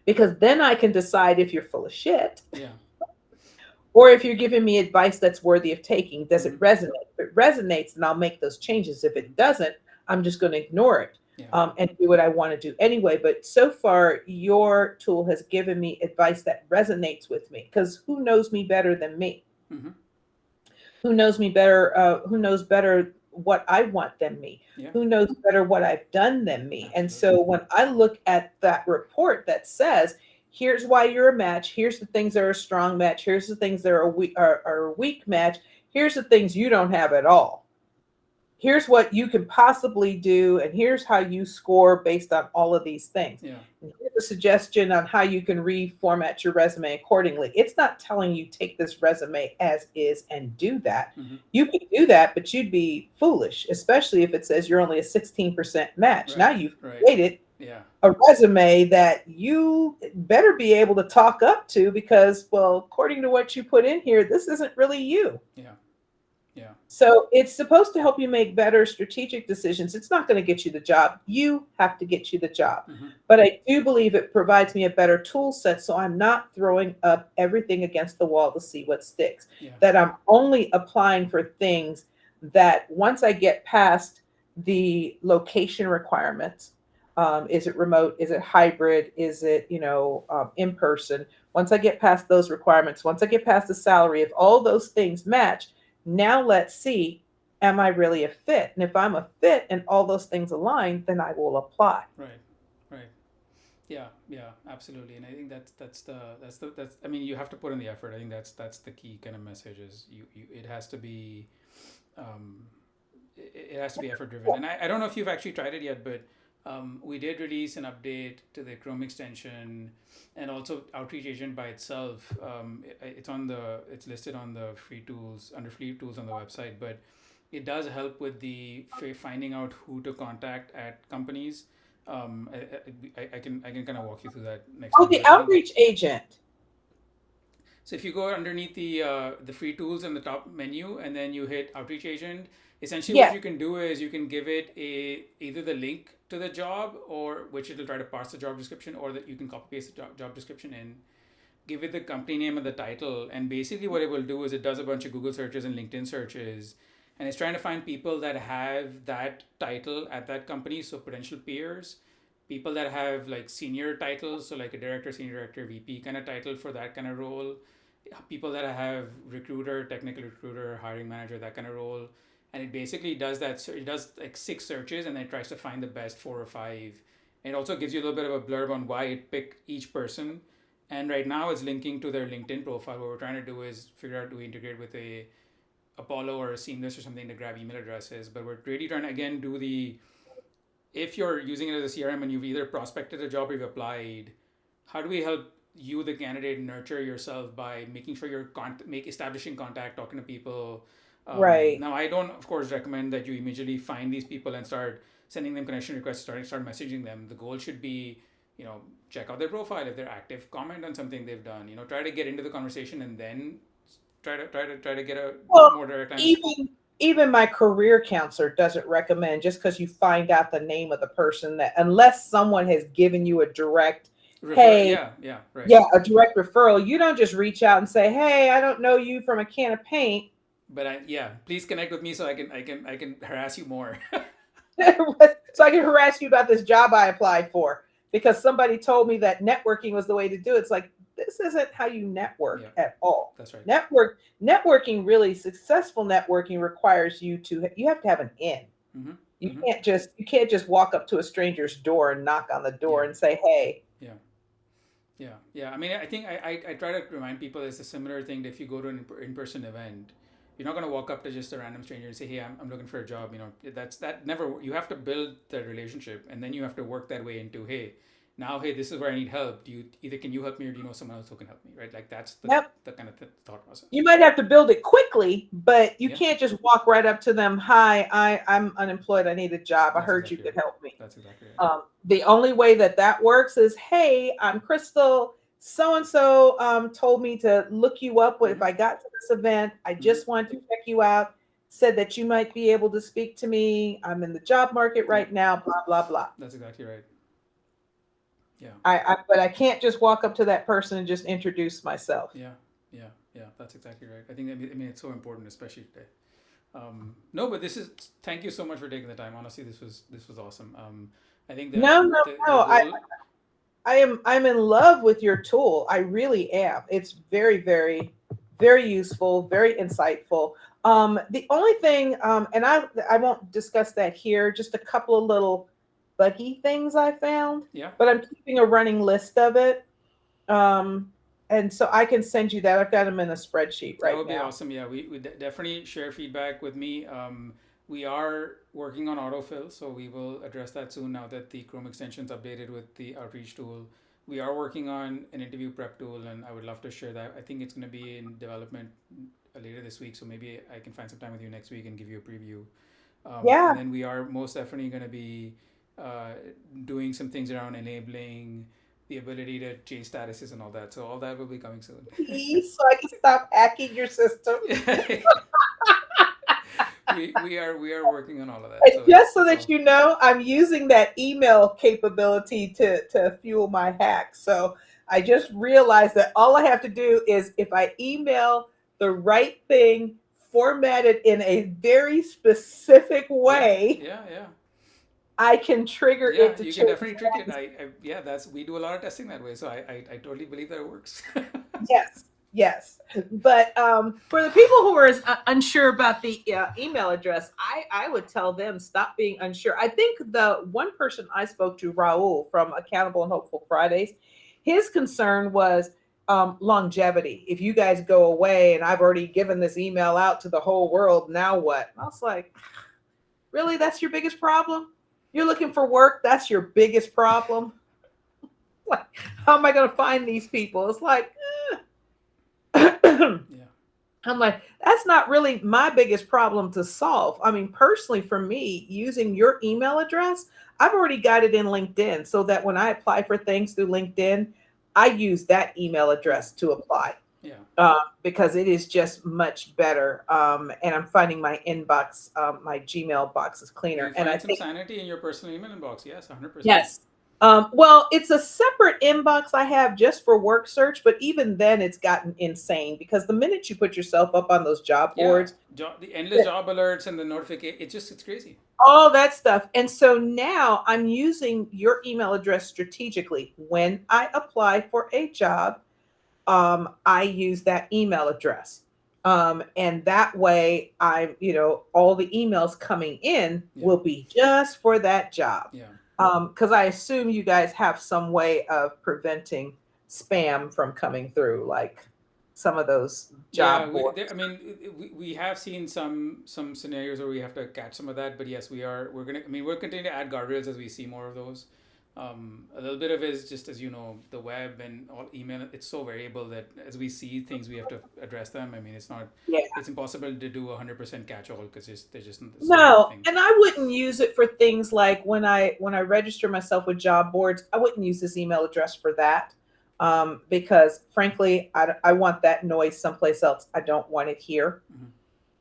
because then I can decide if you're full of shit Yeah. or if you're giving me advice that's worthy of taking. Does Mm-hmm. it resonate? If it resonates, then I'll make those changes. If Mm-hmm. it doesn't, I'm just going to ignore it, Yeah. and do what I want to do anyway. But so far, your tool has given me advice that resonates with me because who knows me better than me? Mm-hmm. Who knows me better? Who knows better what I want than me? Yeah. Who knows better what I've done than me? And Absolutely. so when I look at that report that says, here's why you're a match, here's the things that are a strong match, here's the things that are a weak match, here's the things you don't have at all, here's what you can possibly do, and here's how you score based on all of these things. Yeah. And here's a suggestion on how you can reformat your resume accordingly. It's not telling you take this resume as is and do that. Mm-hmm. You could do that, but you'd be foolish, especially if it says you're only a 16% match. Now Right. you've Right. created Yeah. a resume that you better be able to talk up to because, well, according to what you put in here, this isn't really you. Yeah. Yeah. So it's supposed to help you make better strategic decisions. It's not going to get you the job. You have to get you the job. Mm-hmm. But I do believe it provides me a better tool set so I'm not throwing up everything against the wall to see what sticks. Yeah. That I'm only applying for things that once I get past the location requirements, is it remote? Is it hybrid? Is it, in person? Once I get past those requirements, once I get past the salary, if all those things match, now let's see, am I really a fit? And if I'm a fit and all those things align, then I will apply. Right. Right. Yeah. Yeah. Absolutely. And I think that's I mean, you have to put in the effort. I think that's the key kind of message is you it has to be um it has to be effort driven. And I don't know if you've actually tried it yet, but we did release an update to the Chrome extension and also Outreach Agent by itself. It's listed on the free tools under free tools on the website, but it does help with the finding out who to contact at companies. I can kind of walk you through that next Oh, time, the but I think outreach agent. so if you go underneath the free tools in the top menu and then you hit Outreach Agent, essentially what Yes. you can do is you can give it either the link to the job or which it'll try to parse the job description or that you can copy paste the job description in, give it the company name and the title, and basically what it will do is it does a bunch of Google searches and LinkedIn searches, and it's trying to find people that have that title at that company, so potential peers, people that have like senior titles, so like a director, senior director, VP kind of title for that kind of role, people that have recruiter, technical recruiter, hiring manager, that kind of role. And it basically does that. So it does like six searches and then it tries to find the best four or five. And it also gives you a little bit of a blurb on why it picked each person. And right now it's linking to their LinkedIn profile. What we're trying to do is figure out, do we integrate with a Apollo or a Seamless or something to grab email addresses. But we're really trying to again do the, if you're using it as a CRM and you've either prospected a job or you've applied, how do we help you, the candidate, nurture yourself by making sure you're establishing contact, talking to people. Right. Now, I don't, of course, recommend that you immediately find these people and start sending them connection requests, start messaging them. The goal should be, check out their profile if they're active, comment on something they've done. Try to get into the conversation and then try to get a Well, more direct line. even my career counselor doesn't recommend, just because you find out the name of the person, that unless someone has given you a direct, Refer, hey, yeah, right. yeah, a direct referral, you don't just reach out and say, hey, I don't know you from a can of paint. But please connect with me so I can harass you more. So I can harass you about this job I applied for because somebody told me that networking was the way to do it. It's like, this isn't how you network Yeah, at all. that's right. Networking, really successful networking, requires you have to have an in. Mm-hmm. You Mm-hmm. can't just walk up to a stranger's door and knock on the door Yeah, and say, hey. yeah, yeah. I mean, I think I try to remind people it's a similar thing that if you go to an in-person event, you're not going to walk up to just a random stranger and say, hey, I'm looking for a job. That never, you have to build that relationship and then you have to work that way into, hey, now, hey, this is where I need help. Can you help me or do you know someone else who can help me? Right? Like that's Yep. the kind of thought process. You might have to build it quickly, but you Yeah, can't just walk right up to them. Hi, I'm unemployed. I need a job. I that's heard you exactly could right. help me. That's exactly right. The only way that works is, hey, I'm Crystal. So and so told me to look you up if Mm-hmm. I got to this event. I Mm-hmm. just wanted to check you out. Said that you might be able to speak to me. I'm in the job market Yeah, right now. Blah blah blah. that's exactly right. Yeah. But I can't just walk up to that person and just introduce myself. Yeah, yeah. That's exactly right. I mean, it's so important, especially today. No, but thank you so much for taking the time. Honestly, this was awesome. I think that No, no, the no. goal. I'm in love with your tool. I really am. It's very, very, very useful, very insightful. The only thing, and I won't discuss that here, just a couple of little buggy things I found, Yeah, but I'm keeping a running list of it. Um, and so I can send you that. I've got them in a spreadsheet that right would be now. awesome. Yeah, we definitely share feedback with me. We are working on autofill, so we will address that soon now that the Chrome extension's updated with the outreach tool. We are working on an interview prep tool, and I would love to share that. I think it's going to be in development later this week, so maybe I can find some time with you next week and give you a preview. And Yeah. then we are most definitely going to be uh, doing some things around enabling the ability to change statuses and all that. So all that will be coming soon. Please, so I can stop hacking your system. we are working on all of that. And So just so it's that all you know, I'm using that email capability to fuel my hack. So I just realized that all I have to do is, if I email the right thing formatted in a very specific yeah, way, yeah, yeah. I can trigger Yeah, it to you can change definitely trick it. that. Yeah, that's we do a lot of testing that way. So I totally believe that it works. Yes, yes. But for the people who are unsure about the email address, I would tell them, stop being unsure. I think the one person I spoke to, Raul from Accountable and Hopeful Fridays, his concern was longevity. If you guys go away and I've already given this email out to the whole world, now what? I was like, really? That's your biggest problem? You're looking for work? That's your biggest problem? Like, how am I going to find these people? It's like, I'm Yeah, like, that's not really my biggest problem to solve. I mean, personally, for me, using your email address, I've already got it in LinkedIn so that when I apply for things through LinkedIn, I use that email yeah, address to apply yeah. because it is just much better. And I'm finding my inbox, my Gmail box is cleaner. You And I find some think, sanity in your personal email inbox. Yes, 100%. yes, Well, it's a separate inbox I have just for work search, but even then it's gotten insane because the minute you put yourself up on those job Yeah, boards, the endless job alerts and the notification. It's crazy. all that stuff. And so now I'm using your email address strategically. When I apply for a job, I use that email address. And that way all the emails coming in Yeah, will be just for that job. yeah. Because I assume you guys have some way of preventing spam from coming through, like some of those Yeah, job boards. I mean, we have seen some scenarios where we have to catch some of that, but yes, we're gonna. I mean, we're continuing to add guardrails as we see more of those. A little bit of it is just as you know, the web and all email. It's so variable that as we see things, we have to address them. I mean, Yeah. it's impossible to do 100% catch all because there's just so many No, things. and I wouldn't use it for things like when I register myself with job boards, I wouldn't use this email address for that. Because frankly, I want that noise someplace else. I don't want it here.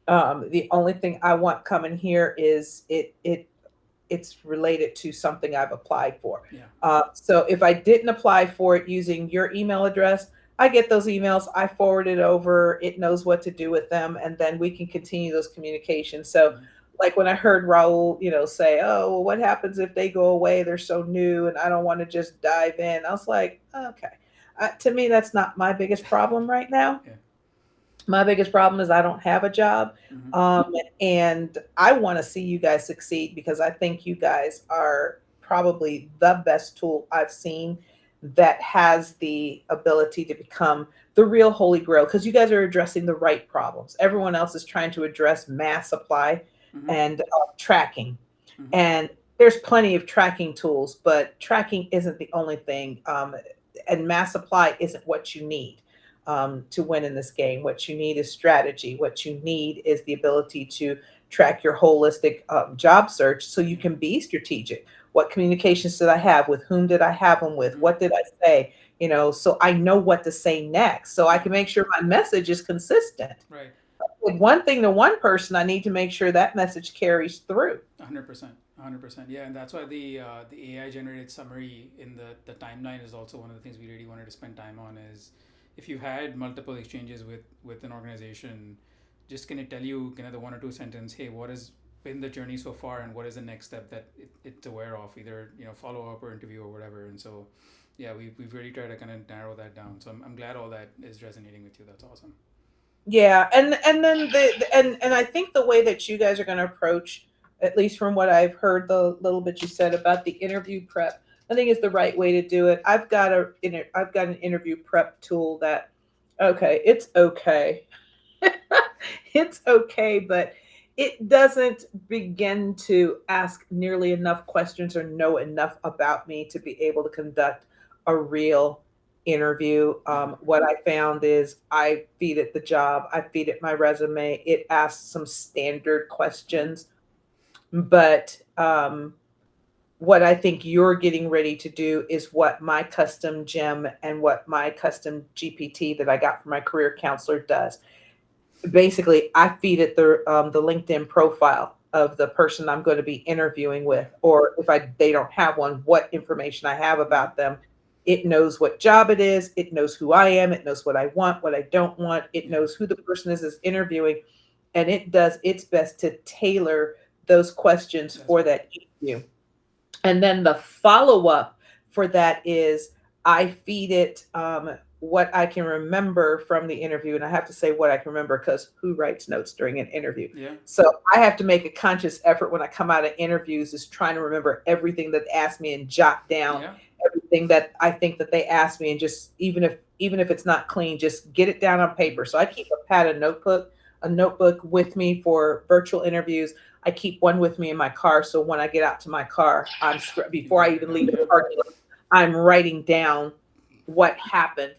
Hmm. The only thing I want coming here is it's related to something I've applied for. Yeah, So if I didn't apply for it using your email address, I get those emails, I forward it over, it knows what to do with them, and then we can continue those communications. So, hmm, like when I heard Raul, say, "Oh, well, what happens if they go away? They're so new, and I don't want to just dive in." I was like, "Okay." To me, that's not my biggest problem right now. yeah, My biggest problem is I don't have a job. hmm, Um, and I want to see you guys succeed because I think you guys are probably the best tool I've seen that has the ability to become the real holy grail because you guys are addressing the right problems. Everyone else is trying to address mass supply hmm, and tracking. hmm, And there's plenty of tracking tools, but tracking isn't the only thing. And mass supply isn't what you need to win in this game. What you need is strategy. What you need is the ability to track your holistic job search so you yeah, can be strategic. What communications did I have? With whom did I have them with? hmm, What did I say? So I know what to say next. So I yeah, can make sure my message is consistent. right. With one thing to one person, I need to make sure that message carries through. 100%, 100%. Yeah, and that's why the AI generated summary in the timeline is also one of the things we really wanted to spend time on. Is if you've had multiple exchanges with an organization, just can it tell you kind of the one or two sentence, hey, what has been the journey so far, and what is the next step that it's aware of, either follow up or interview or whatever. And so, yeah, we've really tried to kind of narrow that down. So I'm glad all that is resonating with you. That's awesome. Yeah, and then and I think the way that you guys are going to approach, at least from what I've heard, the little bit you said about the interview prep, I think is the right way to do it. I've got an interview prep tool that, okay, it's okay. It's okay, but it doesn't begin to ask nearly enough questions or know enough about me to be able to conduct a real interview. Yeah, What I found is I feed it the job, I feed it my resume, it asks some standard hmm, questions, but what I think you're getting ready to do is what my custom gem and what my custom GPT that I got from my career counselor does. Basically, I feed it the LinkedIn profile of the person I'm going to be interviewing yeah, with, or if they don't have one, what information I have hmm, about them. It knows what job it is. It knows who I am. It knows what I want, what I don't want. It yeah, knows who the person is interviewing, and it does its best to tailor those questions that's for right. that interview. And then the follow up for that is I feed it what I can remember from the interview. And I have to say what I can remember because who writes notes during an interview? Yeah, So I have to make a conscious effort when I come out of interviews is trying to remember everything that they asked me and jot down yeah, everything that I think that they asked me and just even if it's not clean, just get it down on paper. hmm, So I keep a pad, a notebook with me for virtual interviews. I keep one with me in my car, so when I get out to my car, you can before I write it even down. leave the Yeah, parking lot, I'm writing down what happened,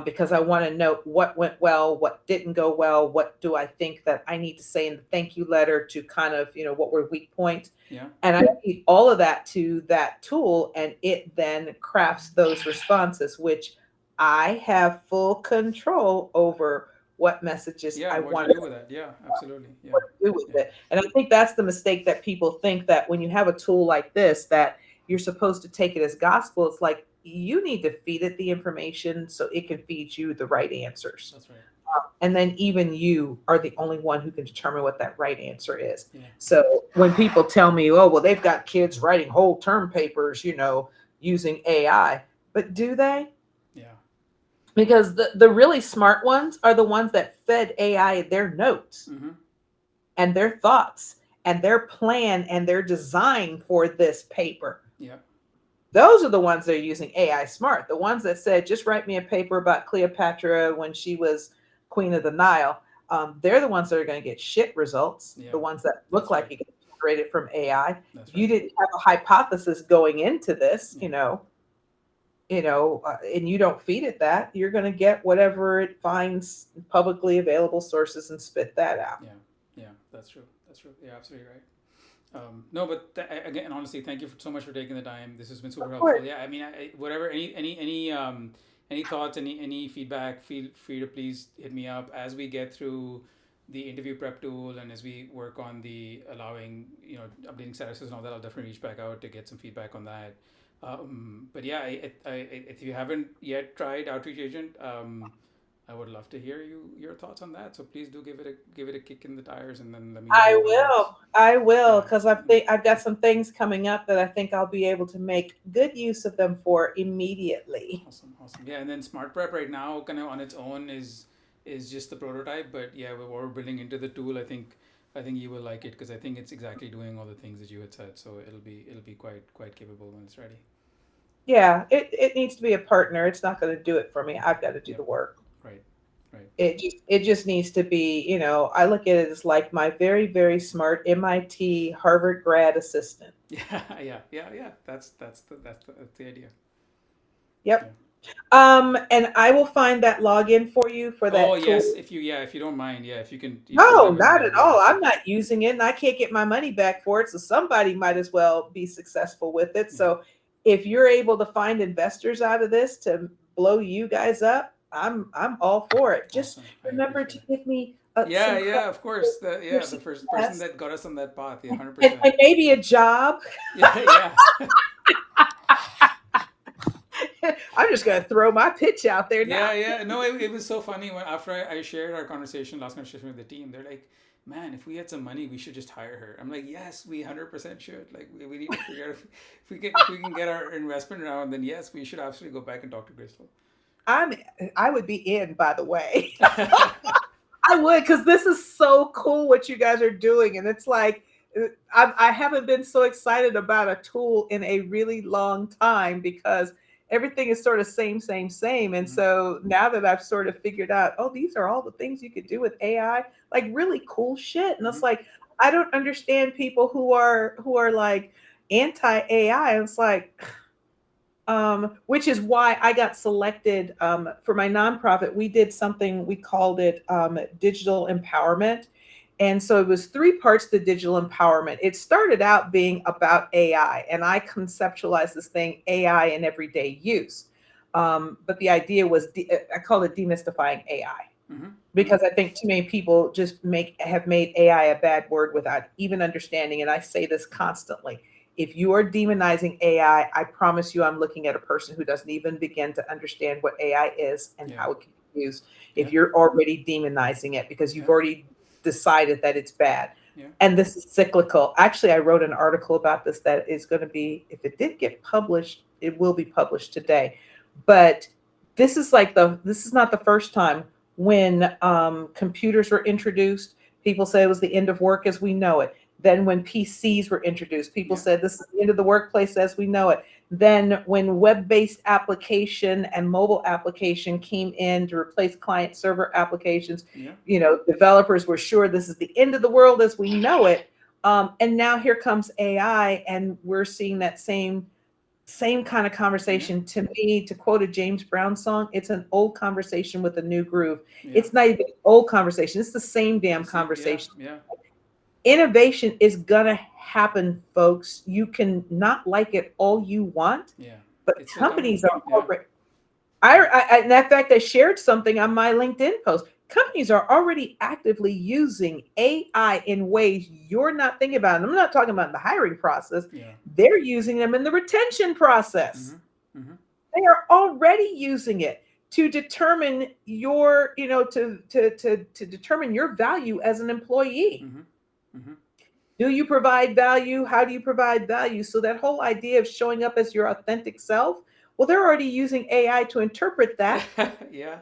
because I want to know what went well, what didn't go well, what do I think that I need to say in the thank you letter to kind of what were weak points, yeah, and I feed all of that to that tool, and it then crafts those responses, which I have full control over what messages yeah. I What you want do with that? Yeah, absolutely. Yeah, what to do with yeah, it. And I think that's the mistake that people think that when you have a tool like this, that you're supposed to take it as gospel. It's like you need to feed it the information so it can feed you the right answers. That's right. And then even you are the only one who can determine what that right answer is. Yeah. So when people tell me, oh, well, they've got kids writing whole term papers, using AI, but do they? Yeah. Because the really smart ones are the ones that fed AI their notes Mm-hmm. and their thoughts and their plan and their design for this paper. Yeah. Those are the ones that are using AI smart. The ones that said, just write me a paper about Cleopatra when she was Queen of the Nile. They're the ones that are going to get shit results. Yeah. The ones that look That's like right. it get generated from AI. That's If you right. didn't have a hypothesis going into this, Yeah. and you don't feed it that, you're going to get whatever it finds publicly available sources and spit that out. Yeah. Yeah. That's true. That's true. Yeah, absolutely right. No, but again, honestly, thank you so much for taking the time. This has been super Of course. helpful. Yeah, I mean, whatever, any thoughts, any feedback, feel free to please hit me up as we get through the interview prep tool and as we work on the allowing, updating statuses and all that. I'll definitely reach back out to get some feedback on that. But yeah, if you haven't yet tried Outreach Agent, I would love to hear your thoughts on that. So please do give it a kick in the tires and then let me know I how it works. will. I will, Yeah. because I've got some things coming up that I think I'll be able to make good use of them for immediately. Awesome, awesome. Yeah, and then Smart Prep right now, kind of on its own, is just the prototype. But yeah, we're building into the tool. I think you will like it because I think it's exactly doing all the things that you had said. So it'll be quite capable when it's ready. Yeah, it needs to be a partner. It's not going to do it for me. I've got to do Yep. the work. Right. Right. It just needs to be, I look at it as like my very, very smart MIT Harvard grad assistant. Yeah. Yeah. Yeah. Yeah. That's the idea. Yeah. Yep. And I will find that login for you for Oh that tool. yes, if you don't mind, yeah, if you can share No, that with me, not that'll at be all. awesome. I'm not using it and I can't get my money back for it. So somebody might as well be successful with it. Yeah. So if you're able to find investors out of this to blow you guys up, I'm all for it. Just Awesome. I remember appreciate to it. give me Yeah. some credit Yeah. Of for course. your The first person success that got us on that path. Yeah. Hundred and, percent. and maybe a job. Yeah. Yeah. I'm just going to throw my pitch out there now. Yeah, yeah. No, it was so funny when after I shared our last conversation with the team, they're like, "Man, if we had some money, we should just hire her." I'm like, "Yes, we 100% should. Like, we need to figure out if we can get our investment around, then yes, we should absolutely go back and talk to Crystal." I'm I would be in, by the way. I would, because this is so cool what you guys are doing. And it's like, I haven't been so excited about a tool in a really long time because everything is sort of same, same, same. And Hmm. so now that I've sort of figured out, oh, these are all the things you could do with AI, like really cool shit. And it's Hmm. like, I don't understand people who are like anti AI. It's like, which is why I got selected for my nonprofit. We did something, we called it digital empowerment. And so it was three parts to digital empowerment. It started out being about AI, and I conceptualized this thing AI in everyday use. But the idea was, I called it demystifying AI Hmm. Hmm. because I think too many people just have made AI a bad word without even understanding. And I say this constantly. If you are demonizing AI, I promise you I'm looking at a person who doesn't even begin to understand what AI is and Yeah. how it can be used. Yeah. If you're already demonizing it because Yeah. you've already decided that it's bad. Yeah. And this is cyclical. Actually, I wrote an article about this that is going to be, if it did get published, it will be published today. But this is not the first time when computers were introduced. People say it was the end of work as we know it. Then when PCs were introduced, people Yeah. said this is the end of the workplace as we know it. Then when web-based application and mobile application came in to replace client server applications, Yeah. developers were sure this is the end of the world as we know it. And now here comes AI, and we're seeing that same kind of Yeah. conversation. To me, to quote a James Brown song, it's an old conversation with a new groove. Yeah. It's not even an old conversation, it's the same damn Yeah. conversation. Yeah. Innovation is gonna happen, folks. You can not like it all you want, Yeah. but It's still coming. companies are Yeah. already. In fact, I shared something on my LinkedIn post. companies are already actively using AI in ways you're not thinking about. And I'm not talking about the hiring process. Yeah. They're using them in the retention process. Mm-hmm. Mm-hmm. They are already using it to determine your, to determine your value as an employee. Mm-hmm. Mm-hmm. Do you provide value? How do you provide value? So that whole idea of showing up as your authentic self, well, they're already using AI to interpret that Yeah,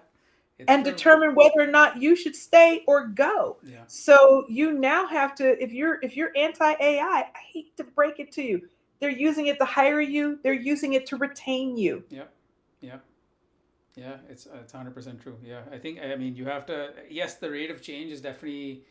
it's and true. determine whether or not you should stay or go. Yeah. So you now have to, if you're anti AI, I hate to break it to you. They're using it to hire you, they're using it to retain you. Yeah. Yeah. Yeah, it's 100% true. Yeah, I think, I mean, you have to. Yes, the rate of change is definitely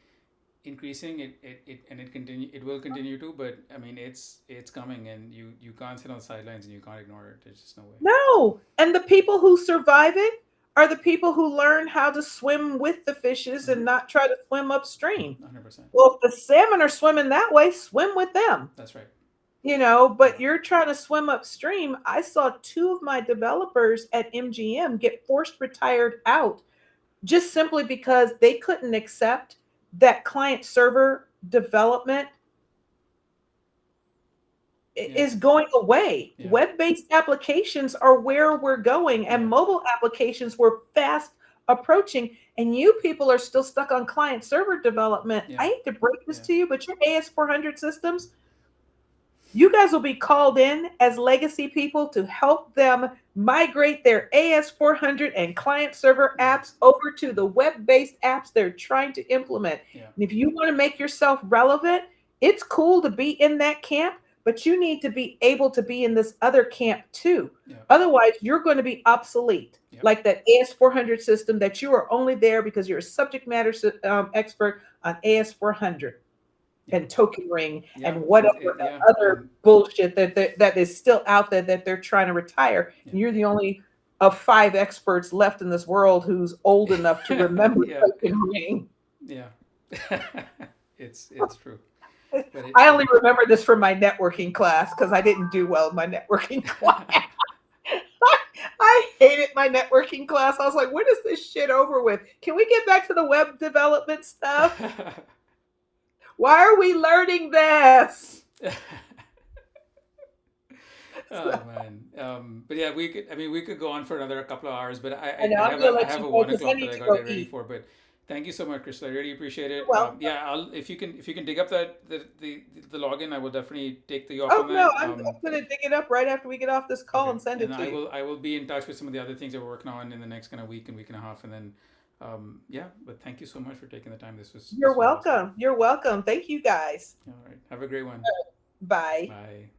increasing. It will continue to. But I mean, it's coming, and you can't sit on the sidelines and you can't ignore it. There's just no way. No. And the people who survive it are the people who learn how to swim with the fishes Mm-hmm. and not try to swim upstream. 100%. Well, if the salmon are swimming that way, swim with them. That's right. But Yeah. you're trying to swim upstream. I saw two of my developers at MGM get forced retired out just simply because they couldn't accept that client server development Yeah. is going away. Yeah. Web based applications are where we're going, and Yeah. mobile applications were fast approaching. And you people are still stuck on client server development. I Yeah. hate to break this Yeah. to you, but your AS400 systems, you guys will be called in as legacy people to help them migrate their AS400 and client server Yeah. apps over to the web based apps they're trying to implement. Yeah. And if you want to make yourself relevant, it's cool to be in that camp, but you need to be able to be in this other camp too. Yeah. Otherwise, you're going to be obsolete. Yeah. Like that AS400 system that you are only there because you're a subject matter expert on AS400 Yeah. and token ring and Yeah. whatever Yeah. other And bullshit that is still out there that they're trying to retire. yeah. And you're the only of five experts left in this world who's old enough to remember Yeah. token ring. Yeah. It's true. But I only remember this from my networking class because I didn't do well in my networking class. I hated my networking class. I was like, when is this shit over with? Can we get back to the web development stuff? Why are we learning this? Oh man. But yeah, we could. I mean, we could go on for another couple of hours. But I know I I'm have gonna a I let have you a go one because I o'clock that need I to gotta go get ready eat. for. But thank you so much, Crystal. I really appreciate You're it. welcome. Yeah, I'll if you can dig up the login, I will definitely take the off Oh on no, that. I'm gonna dig it up right after we get off this call Okay, and send and it to you. I will be in touch with some of the other things that we're working on in the next kind of week and a half, and then yeah. But thank you so much for taking the time. You're This was awesome. welcome. You're welcome. Thank you guys. All right, have a great one. Bye. Bye.